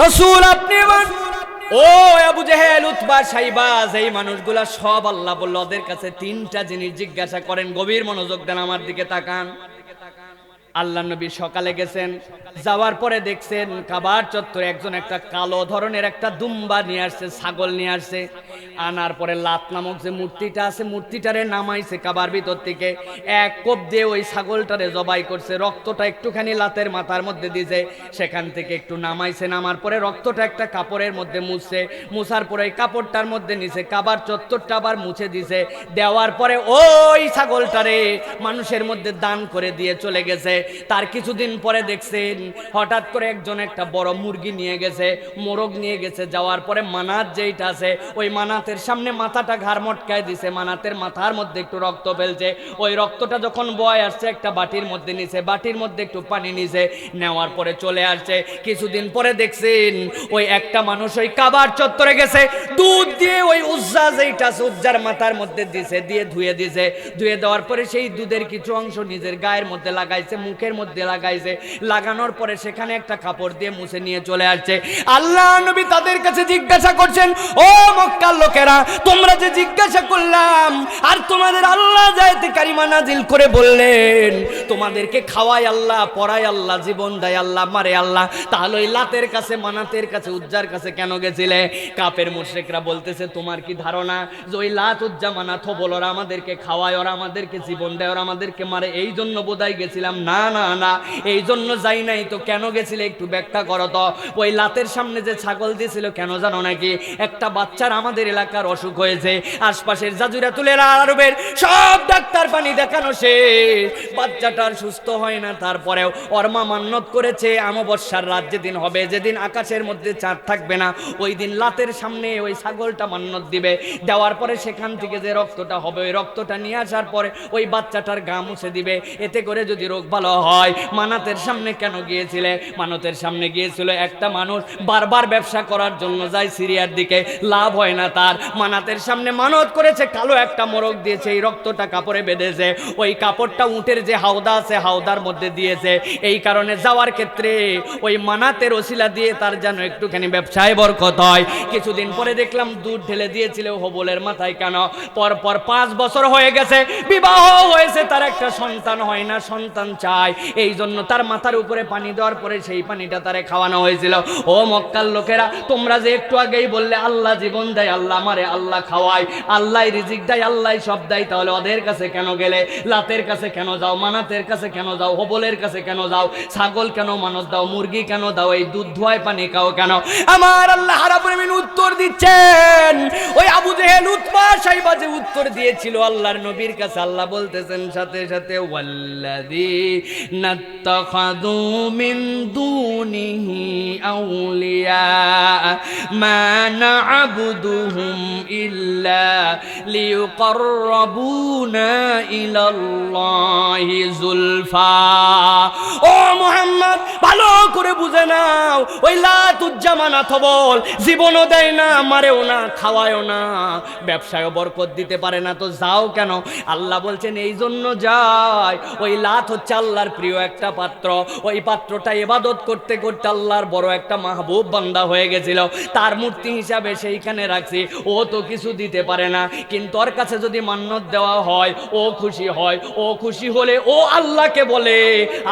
রাসূল আপনি ও আবু জেহেল, উতবা, সাইবা, এই মানুষগুলা সব আল্লাহ বলল ওদের কাছে 3টা জিনিস জিজ্ঞাসা করেন। গভীর মনোযোগ দেন, আমার দিকে তাকান। আল্লাহ নবী সকালে গেছেন, যাওয়ার পরে দেখছেন কাবার চত্বরে একজন একটা কালো ধরনের একটা দুম্বা নিয়ে আসছে, ছাগল নিয়ে আসছে। আনার পরে লাত নামক যে মূর্তিটা আছে, মূর্তিটারে নামাইছে কাবার ভিতর থেকে, এক কোপ দিয়ে ওই ছাগলটারে জবাই করছে, রক্তটা একটুখানি লাতের মাথার মধ্যে দিয়েছে, সেখান থেকে একটু নামাইছে, নামার পরে রক্তটা একটা কাপড়ের মধ্যে মুছছে, মুছার পরে ওই কাপড়টার মধ্যে নিছে, কাবার চত্বরটা আবার মুছে দিছে, দেওয়ার পরে ওই ছাগলটারে মানুষের মধ্যে দান করে দিয়ে চলে গেছে। তার কিছুদিন পরে দেখছেন হঠাৎ করে একজন একটা বড় মুরগি নিয়ে গেছে, মোরগ নিয়ে গেছে, যাওয়ার পরে মানাত যেইটা আছে ওই মানাতের সামনে মাথাটা ঘাড় মটকায় দিছে, মানাতের মাথার মধ্যে একটু রক্ত ফেলছে, ওই রক্তটা যখন বয় আসছে একটা বাটির মধ্যে নিছে, বাটির মধ্যে একটু পানি নিছে, নেওয়ার পরে চলে আসছে। কিছুদিন পরে দেখছেন ওই একটা মানুষ ওই কাবার চত্বরে গেছে, দুধ দিয়ে ওই উজ্জা যেইটা উজ্জার মাথার মধ্যে দিছে, দিয়ে ধুয়ে দিছে। ধুয়ে দেওয়ার পরে সেই দুধের কিছু অংশ নিজের গায়ের মধ্যে লাগাইছে, মুখের মধ্যে লাগাইছে। লাগানোর পরে সেখানে একটা কাপড় দিয়ে মুছে নিয়ে চলে আসছে। আল্লাহ নবী তাদের কাছে জিজ্ঞাসা করছেন, ও মক্কার লোকেরা, তোমরা যে জিজ্ঞাসা করলাম আর তোমাদের আল্লাহ আয়াতে কারিমা নাজিল করে বললেন তোমাদেরকে খাওয়ায় আল্লাহ, পড়ায় আল্লাহ, জীবন দেয় আল্লাহ, মারে আল্লাহ, তাহলে ওই লাতের কাছে, মানাতের কাছে, উজ্জার কাছে কেন গেছিলে? কাফের মুশরিকরা বলতেছে, তোমার কি ধারণা যে ওই লাত, উজ্জা, মানাত, হবল ওরা আমাদেরকে খাওয়ায়, ওরা আমাদেরকে জীবন দেয়, ওরা আমাদেরকে মারে, এই জন্য বোধহয় গেছিলাম? না না না, এই জন্য যাই নাই। তো কেন গেছিলে একটু ব্যাখ্যা করো তো। ওই লাতের সামনে যে ছাগল দিয়েছিল কেন জানো নাকি? একটা বাচ্চার আমাদের এলাকার অসুখ হয়েছে, আশপাশের জাজুরাতুল আরবের সব ডাক্তার পানি দেখানো শেষ, বাচ্চাটার সুস্থ হয় না। তারপরেও ওর মা মান্যত করেছে অমাবস্যার রাত যেদিন হবে, যেদিন আকাশের মধ্যে চাঁদ থাকবে না, ওই দিন লাতের সামনে ওই ছাগলটা মান্যত দিবে। দেওয়ার পরে সেখান থেকে যে রক্তটা হবে, ওই রক্তটা নিয়ে আসার পরে ওই বাচ্চাটার গা মুছে দিবে, এতে করে যদি রোগ ভালো হয়। মানাতের সামনে কেন গিয়েছিলে? মানতের সামনে গিয়েছিল একটা মানুষ বারবার ব্যবসা করার জন্য যায় সিরিয়ার দিকে, লাভ হয় না তার। মানাতের সামনে মানত করেছে, কালো একটা মোরগ দিয়েছে, এই রক্তটা কাপড়ে বেঁধেছে, ওই কাপড়টা উটের যে হাওদা আছে হাওদার মধ্যে দিয়েছে। এই কারণে যাওয়ার ক্ষেত্রে ওই মানাতের ওসিলা দিয়ে তার যেন একটুখানি ব্যবসায় বরকত হয়। কিছুদিন পরে দেখলাম দুধ ঢেলে দিয়েছিল হবলের মাথায়। কেন? পর 5 বছর হয়ে গেছে, বিবাহ হয়েছে, তার একটা সন্তান হয় না, সন্তান চায়, এই জন্য তার মাথার উপরে পানি দেওয়ার পরে সেই পানিটা তারে খাওয়ানো হয়েছিল। ও মক্কার লোকেরা, তোমরা যে একটু আগেই বললে আল্লাহ জীবন দেয়, আল্লাহ মারে, আল্লাহ খাওয়ায়, আল্লাহ রিজিক দেয়, আল্লাহ সব দেয়, তাহলে ওদের কাছে কেন গেলে? লাতের কাছে কেন যাও? মানাতের কাছে কেন যাও? হবলের কাছে কেন যাও? ছাগল কেন মানত দাও? মুরগি কেন দাও? এই দুধ ধোয়ায় পানি খাও কেন? আমার আল্লাহ রাব্বুল আলামিন উত্তর দিচ্ছেন। ওই আবু জেহেল, উতবা, সাইবা যে উত্তর দিয়েছিল আল্লাহর নবীর কাছে, আল্লাহ বলতেছেন সাথে সাথে, ওয়াল্লাযীনা ইত্তাখাযু মিন দুনিহি আউলিয়া মা না'বুদুহুম ইল্লা লিয়ুকাররাবুনা ইলাল্লাহি যুলফা। ও মুহাম্মদ, ভালো করে বুঝে নাও, ওই লাত, উজ্জা, মানাত, হবল জীবনও দেয় না, মারেও না, খাওয়ায়ও না, ব্যবসায়ও বরকত দিতে পারে না, তো যাও কেন? আল্লাহ বলছেন এই জন্য যায়, ওই লাত হচ্ছে আল্লাহর প্রিয় একটা পাত্র, ওই পাত্রটা ইবাদত করতে করতে আল্লাহর বড় একটা মাহবুব বান্দা হয়ে গেছিল, তার মূর্তি হিসাবে সেইখানে রাখছি। ও তো কিছু দিতে পারে না, কিন্তু ওর কাছে যদি মান্যত দেওয়া হয় ও খুশি হয়, ও খুশি হলে ও আল্লাহকে বলে,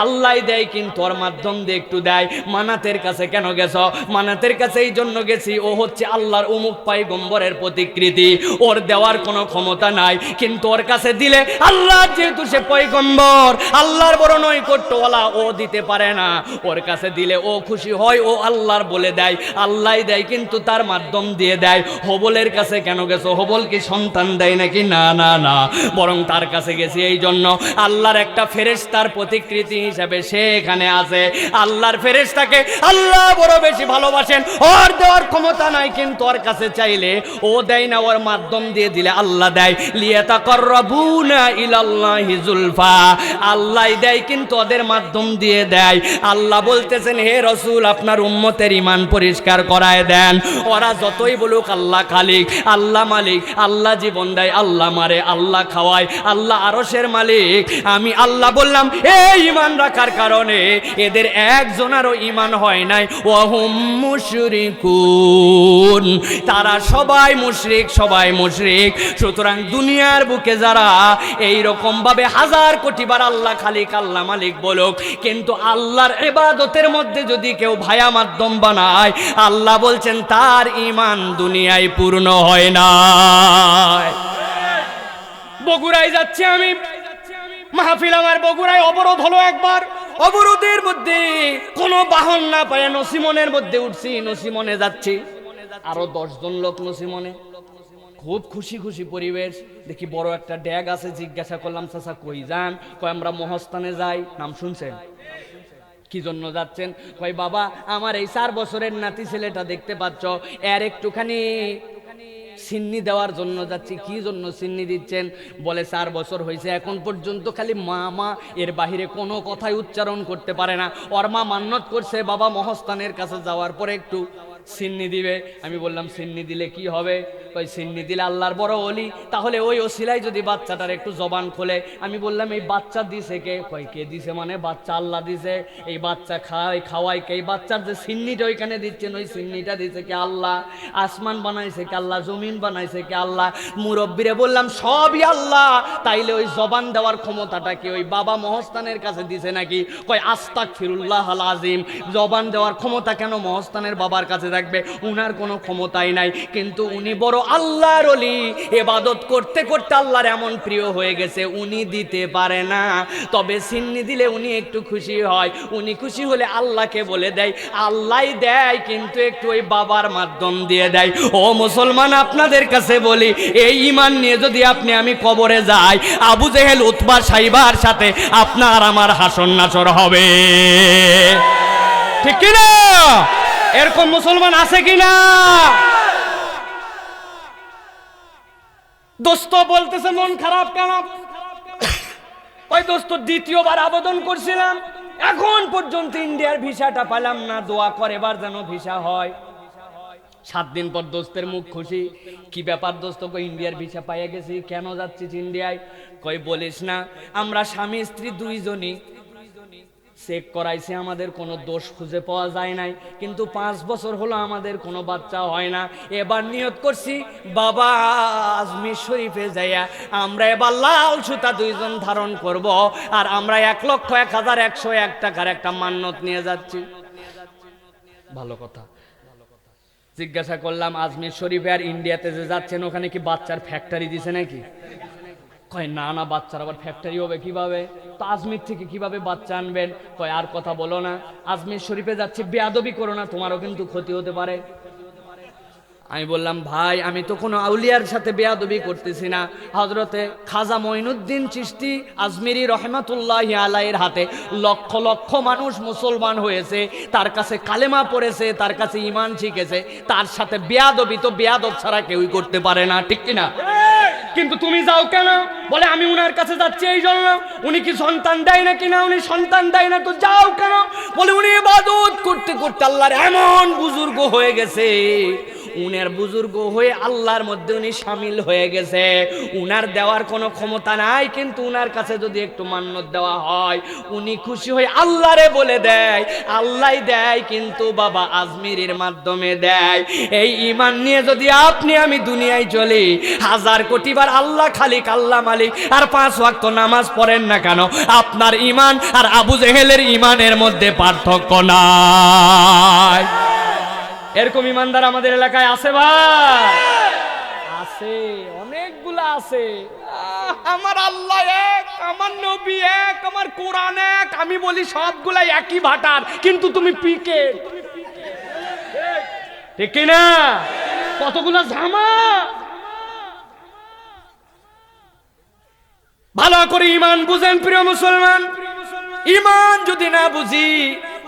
আল্লাহ দেয়, কিন্তু ওর মাধ্যম দিয়ে একটু দেয়। মানাতের কাছে কেন গেছ? মানাতের কাছে এই জন্য গেছি, ও হচ্ছে আল্লাহর অমুক পয়গম্বরের প্রতিকৃতি, ওর দেওয়ার কোনো ক্ষমতা নাই, কিন্তু ওর কাছে দিলে আল্লাহ, যেহেতু সে পয়গম্বর, আল্লাহর বড় নৈকট্যওয়ালা, ও দিতে পারে না, ওর কাছে দিলে ও খুশি হয়, ও আল্লাহর বলে দেয়, আল্লাহ দেয়, কিন্তু তার মাধ্যম দিয়ে দেয়। হবলের কাছে কেন গেছো? হবল কি সন্তান দেয় নাকি? না না না, বরং তার কাছে গেছি এই জন্য, আল্লাহর একটা ফেরেশতার প্রতিকৃতি হিসাবে সে এখানে আছে। আল্লাহর ফেরেশতাকে আল্লাহ বড় বেশি ভালোবাসেন, ওর দেওয়ার ক্ষমতা নাই, কিন্তু ওর কাছে চাইলে ও দেয় না, ওর মাধ্যম দিয়ে দিলে আল্লাহ দেয়। লিয়াতাকাররাবুনা ইলাল্লাহি যুলফা, আল্লাহ দেয়, কিন্তু ওদের মাধ্যম দিয়ে দেয়। আল্লাহ বলতেছেন, হে রাসূল, আপনার উম্মতের ঈমান পরিষ্কার করায় দেন। ওরা যতই বলুক আল্লাহ খালিক, আল্লাহ মালিক, আল্লাহ জীবন দেয়, আল্লাহ মারে, আল্লাহ খাওয়ায়, আল্লাহ আরশের মালিক, আমি আল্লাহ বললাম, এই ঈমান রাখার কারণে এদের একজনেরও ঈমান হয় নাই। ওয়াহুম মুশরিকুন, তারা সবাই মুশরিক, সবাই মুশরিক। সুতরাং দুনিয়ার বুকে যারা এই রকম ভাবে 1000 কোটি বার আল্লাহ খালিক, আল্লাহ মালিক বলুক, কিন্তু আল্লাহর ইবাদতের মধ্যে যদি কেউ ভায়া মাধ্যম বানায়, আল্লাহ বলছেন তার ঈমান দুনিয়ায় পূর্ণ হয় না। বগুড়ায় যাচ্ছি আমি, মাহফিল আমার বগুড়ায় অবরোধ হলো একবার, অবরোধের মধ্যে কোনো বাহন না পায় নসিমনের মধ্যে উঠছি, নসিমনে যাচ্ছি, আরো 10 জন লোক নসিমনে, খুব খুশি খুশি পরিবেশ। দেখি বড় একটা ড্যাগ আছে, জিজ্ঞাসা করলাম, চাচা কই যান? কয় আমরা মহস্থানে যাই। নাম শুনছেন? কি জন্য যাচ্ছেন? কয় বাবা, আমার এই 4 বছরের নাতি ছেলেটা দেখতে পাচ্ছ, এর একটুখানি সিন্নি দেওয়ার জন্য যাচ্ছি। কি জন্য সিন্নি দিচ্ছেন? বলে 4 বছর হয়েছে, এখন পর্যন্ত খালি মা মা, এর বাহিরে কোনো কথাই উচ্চারণ করতে পারে না। ওর মা মান্যত করছে, বাবা মহস্থানের কাছে যাওয়ার পরে একটু সিন্নি দিবে। আমি বললাম সিন্নি দিলে কি হবে? ওই সিন্নি দিলে আল্লাহর বড় ওলি, তাহলে ওই ওসিলাই যদি বাচ্চাটার একটু জবান খোলে। আমি বললাম এই বাচ্চা দিছে কে? কয় কে দিছে মানে? বাচ্চা আল্লাহ দিছে। এই বাচ্চা খাওয়াই কে? এই বাচ্চার যে সিন্নিটা ওইখানে দিচ্ছেন, ওই সিন্নিটা দিছে কে? আল্লাহ। আসমান বানাইছে কে? আল্লাহ। জমিন বানাইছে কে? আল্লাহ। মুরব্বিরে বললাম সবই আল্লাহ, তাইলে ওই জবান দেওয়ার ক্ষমতাটা কি ওই বাবা মহস্তানের কাছে দিছে নাকি? কয় আস্তাগফিরুল্লাহ আল আযীম। জবান দেওয়ার ক্ষমতা কেন মহস্তানের বাবার কাছে থাকবে? উনার কোনো ক্ষমতাই নাই, কিন্তু উনি বড় আল্লাহর ওলি। ইবাদত করতে করতে আল্লাহর এমন প্রিয় হয়ে গেছে উনি দিতে পারে না, তবে সিন্নি দিলে উনি একটু খুশি হয়। উনি খুশি হলে আল্লাহকে বলে দেয়, আল্লাহই দেয়, কিন্তু একটু ওই বাবার মাধ্যম দিয়ে দেয়। ও মুসলমান, আপনাদের কাছে বলি, এই ঈমান নিয়ে যদি আপনি আমি কবরে যাই, আবু জেহেল উতবা সাইবার সাথে আপনার আমার হাসর নাসর হবে, ঠিক কিনা? এরকম মুসলমান আছে কিনা? দোস্ত বলতেছে মন খারাপ কেন? ওই দোস্ত দ্বিতীয়বার আবেদন করছিলাম, এখন পর্যন্ত ইন্ডিয়ার ভিসাটা পেলাম না, দোয়া করে এবার যেন ভিসা হয়। 7 দিন পর দোস্তের মুখ খুশি। কি ব্যাপার দোস্ত? কই ইন্ডিয়ার ভিসা পাইয়া গেছি। কেন যাচ্ছিস ইন্ডিয়ায়? কই বলিস না, আমরা স্বামী স্ত্রী দুইজনই চেক করাইছে, আমাদের কোনো দোষ খুঁজে পাওয়া যায় নাই, কিন্তু 5 বছর হলো আমাদের কোনো বাচ্চা হয় না। এবার নিয়ত করছি বাবা আজমির শরীফে যাইয়া আমরা এবার লাল সুতা দুইজন ধারণ করব, আর আমরা 1,01,101 টাকার একটা মান্যত নিয়ে যাচ্ছি। ভালো কথা। জিজ্ঞাসা করলাম আজমির শরীফে আর ইন্ডিয়াতে যে যাচ্ছেন ওখানে কি বাচ্চার ফ্যাক্টরি দিছে নাকি? কয় না না, বাচ্চার আবার ফ্যাক্টরি হবে কিভাবে? তো আজমির থেকে কিভাবে বাচ্চা আনবেন? কয় আর কথা বলো না, আজমির শরীফে যাচ্ছে, বেয়াদবি করো না, তোমারও কিন্তু ক্ষতি হতে পারে। আমি বললাম ভাই আমি তো কোনো আউলিয়ার সাথে বেয়াদবি করতেছি না, হযরতে খাজা মঈনুদ্দিন চিশতি আজমিরি রহমাতুল্লাহি আলাইহির হাতে লক্ষ লক্ষ মানুষ মুসলমান হয়েছে, তার কাছে কালেমা পড়েছে, তার কাছে ঈমান শিখেছে, তার সাথে বেয়াদবি তো বেয়াদব ছাড়া কেউই করতে পারে না, ঠিক কিনা? কিন্তু তুমি যাও কেন? বলে আমি উনার কাছে যাচ্ছি এই জন্য। উনি কি সন্তান দেয় নাকি? না, উনি সন্তান দেয় না, তো যাও কেন? বলে উনি ইবাদত করতে করতে আল্লাহর এমন বুজুর্গ হয়ে গেছে, উনার বুজুর্গ হয়ে আল্লাহর মধ্যে উনি শামিল হয়ে গেছে, উনার দেওয়ার কোনো ক্ষমতা নাই, কিন্তু উনার কাছে যদি একটু মান্যত দেওয়া হয় উনি খুশি হয়ে আল্লাহরে বলে দেয়, আল্লাহই দেয়, কিন্তু বাবা আজমিরের মাধ্যমে দেয়। এই ঈমান নিয়ে যদি আপনি আমি দুনিয়ায় চলি, 1000 কোটি বার আল্লাহ খালিক আল্লাহ মালিক আর 5 ওয়াক্ত নামাজ পড়েন না কেন, আপনার ঈমান আর আবু জেহেলের ঈমানের মধ্যে পার্থক্য নাই। এরকম ইমানদার আমাদের এলাকায় আছে ভাই? আছে, অনেকগুলা আছে। আমার আল্লাহ এক, আমার নবী এক, আমার কোরআন এক। আমি বলি সবগুলাই একই ভাটার, কিন্তু তুমি পিকে, ঠিক কিনা? কতগুলা ঝামা। ভালো করে ঈমান বুঝেন প্রিয় মুসলমান। ঈমান যদি না বুঝি,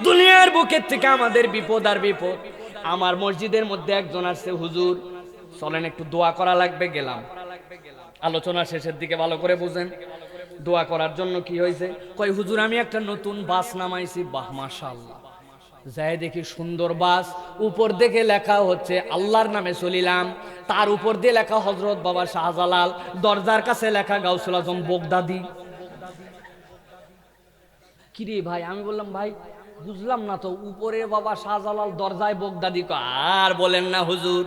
দুনিয়ার বুকের থেকে আমাদের বিপদ আর বিপদ। আমার মসজিদের মধ্যে একজন আসছে, হুজুর চলেন একটু দোয়া করা লাগবে। গেলাম, আলোচনা শেষের দিকে, ভালো করে বুঝেন। দোয়া করার জন্য কি হয়েছে? কয় হুজুর আমি একটা নতুন বাস নামাইছি। বাহ মাশাআল্লাহ। যাই দেখি সুন্দর বাস, উপর দিকে লেখা হচ্ছে আল্লাহর নামে চলিলাম, তার উপর দিয়ে লেখা হযরত বাবা শাহজালাল, দরজার কাছে লেখা গাউসুল আজম বগদাদি। কি রে ভাই? আমি বললাম ভাই বুঝলাম না তো, উপরে বাবা শাহজালাল, দরজায় বগদাদি। আর বলেন না হুজুর,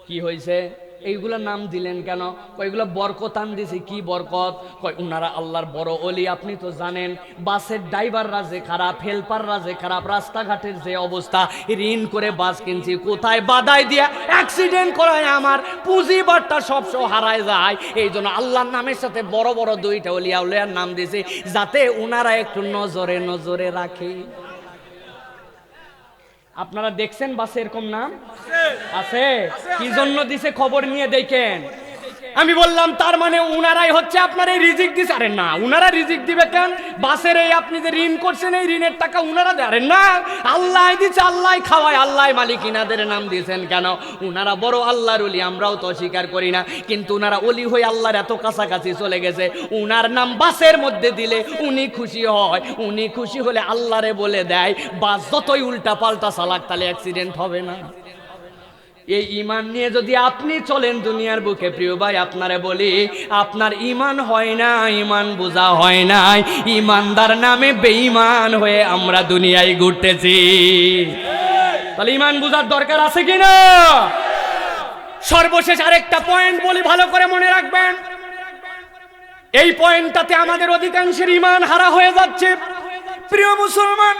কি হয়েছে? এইগুলা নাম দিলেন কেন? কয়গুলা বরকতান দিছি। কি বরকত? কয় উনারা আল্লাহর বড় ওলি। আপনি তো জানেন বাসের ড্রাইভাররা যে খারাপ, হেল্পাররা যে খারাপ, রাস্তাঘাটের যে অবস্থা, ঋণ করে বাস কিনছি, কোথায় বাদাই দিয়া অ্যাক্সিডেন্ট করায় আমার পুঁজিবারটা সব হারায় যায়। এই জন্য আল্লাহর নামের সাথে বড় বড় 2টা ওলিয়া উলিয়ার নাম দিয়েছে, যাতে উনারা একটু নজরে নজরে রাখে। আপনারা দেখছেন বাসে এরকম নাম আছে? কি জন্য দিছে খবর নিয়ে দেখেন। আমি বললাম তার মানে উনারাই হচ্ছে আপনার এই রিজিক দিছে। আরে না, উনারা রিজিক দিবে কেন? বাসের এই আপনি যে ঋণ করছেন এই ঋণের টাকা উনারা দেয়? আরে না, আল্লাহ দিচ্ছে, আল্লাহ খাওয়ায়, আল্লাহ মালিক। ইনাদের নাম দিয়েছেন কেন? উনারা বড় আল্লাহর ওলি, আমরাও তো স্বীকার করি না, কিন্তু উনারা ওলি হয়ে আল্লাহর এত কাছাকাছি চলে গেছে, উনার নাম বাসের মধ্যে দিলে উনি খুশি হয়। উনি খুশি হলে আল্লাহরে বলে দেয় বাস যতই উল্টা পাল্টা চালাক তাহলে অ্যাক্সিডেন্ট হবে না। এই ঈমান নিয়ে যদি আপনি চলেন দুনিয়ার বুকে, প্রিয় ভাই আপনারে বলি, আপনার ঈমান হয় না, ঈমান বোঝা হয় নাই। ঈমানদার নামে বেঈমান হয়ে আমরা দুনিয়ায় ঘুরতেছি। তাহলে ঈমান বোঝার দরকার আছে কিনা? সর্বশেষ আরেকটা পয়েন্ট বলি, ভালো করে মনে রাখবেন। এই পয়েন্টটাতে আমাদের অধিকাংশের ঈমান হারা হয়ে যাচ্ছে। প্রিয় মুসলমান,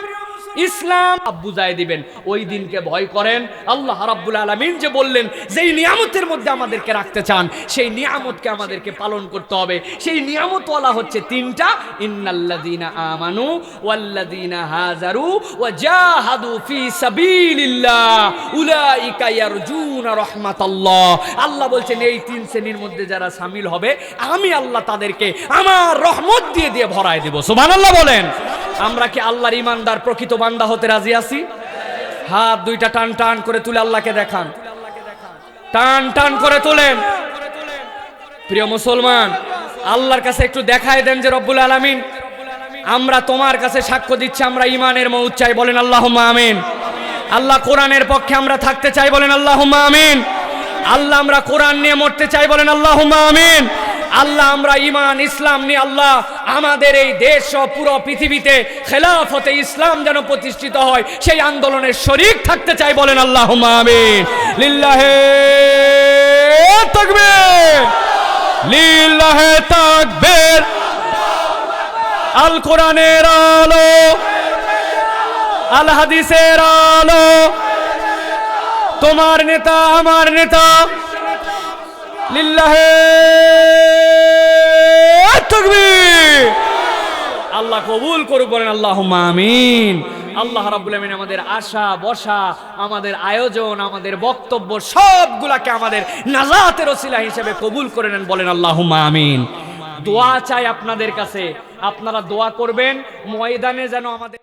ইসলাম বুঝাই দিবেন, ওই দিনকে ভয় করেন। আল্লাহ রাব্বুল আলামিন যে বললেন যেই নিয়ামতের মধ্যে আমাদেরকে রাখতে চান, সেই নিয়ামতকে আমাদেরকে পালন করতে হবে। সেই নিয়ামতওয়ালা হচ্ছে তিনটা, ইন্নাল্লাযীনা আমানু ওয়াল্লাযীনা হাজারু ওয়া জাহাদু ফি সাবিলিল্লাহ উলাইকা ইয়ারজুনা রাহমাতাল্লাহ। আল্লাহ বলছেন এই তিন শ্রেণীর মধ্যে যারা শামিল হবে, আমি আল্লাহ তাদেরকে আমার রহমত দিয়ে দিয়ে ভরায় দেব। সুবহানাল্লাহ বলেন। আমরা কি আল্লাহর ঈমানদার প্রকৃত বান্দা হতে রাজি আছি? হাত দুইটা টান টান করে তুলে আল্লাহকে দেখান, টান টান করে তোলেন। প্রিয় মুসলমান, আল্লাহর কাছে একটু দেখায় দেন যে রব্বুল আলামিন, আমরা তোমার কাছে সাক্ষ্য দিচ্ছি আমরা ঈমানের মউত চাই, বলেন আল্লাহুম্মা আমিন। আল্লাহ কোরআনের পক্ষে আমরা থাকতে চাই, বলেন আল্লাহুম্মা আমিন। আল্লাহ আমরা কোরআন নিয়ে মরতে চাই, বলেন আল্লাহুম্মা আমিন। আল্লাহ আমরা ঈমান ইসলাম নিয়ে আল্লাহ আমাদের এই দেশ ও পুরো পৃথিবীতে খেলাফতে ইসলাম যেন প্রতিষ্ঠিত হয়, সেই আন্দোলনের শরীক থাকতে চাই, বলেন আল্লাহুম্মা আমিন। লিল্লাহে তাকবীর, লিল্লাহে তাকবীর। আল কোরআনের আলো, আল হাদিসের আলো, তোমার নেতা আমার নেতা, লিল্লাহে তাকবীর। আল্লাহ কবুল করুক, বলেন আল্লাহুম্মা আমিন। আল্লাহ রাব্বুল আমিন আমাদের আশা বসা, আমাদের আয়োজন, আমাদের বক্তব্য সবগুলাকে আমাদের নাজাতের ওসিলা হিসেবে কবুল করে নেন, বলেন আল্লাহুম্মা আমিন। দোয়া চাই আপনাদের কাছে, আপনারা দোয়া করবেন ময়দানে যেন আমাদের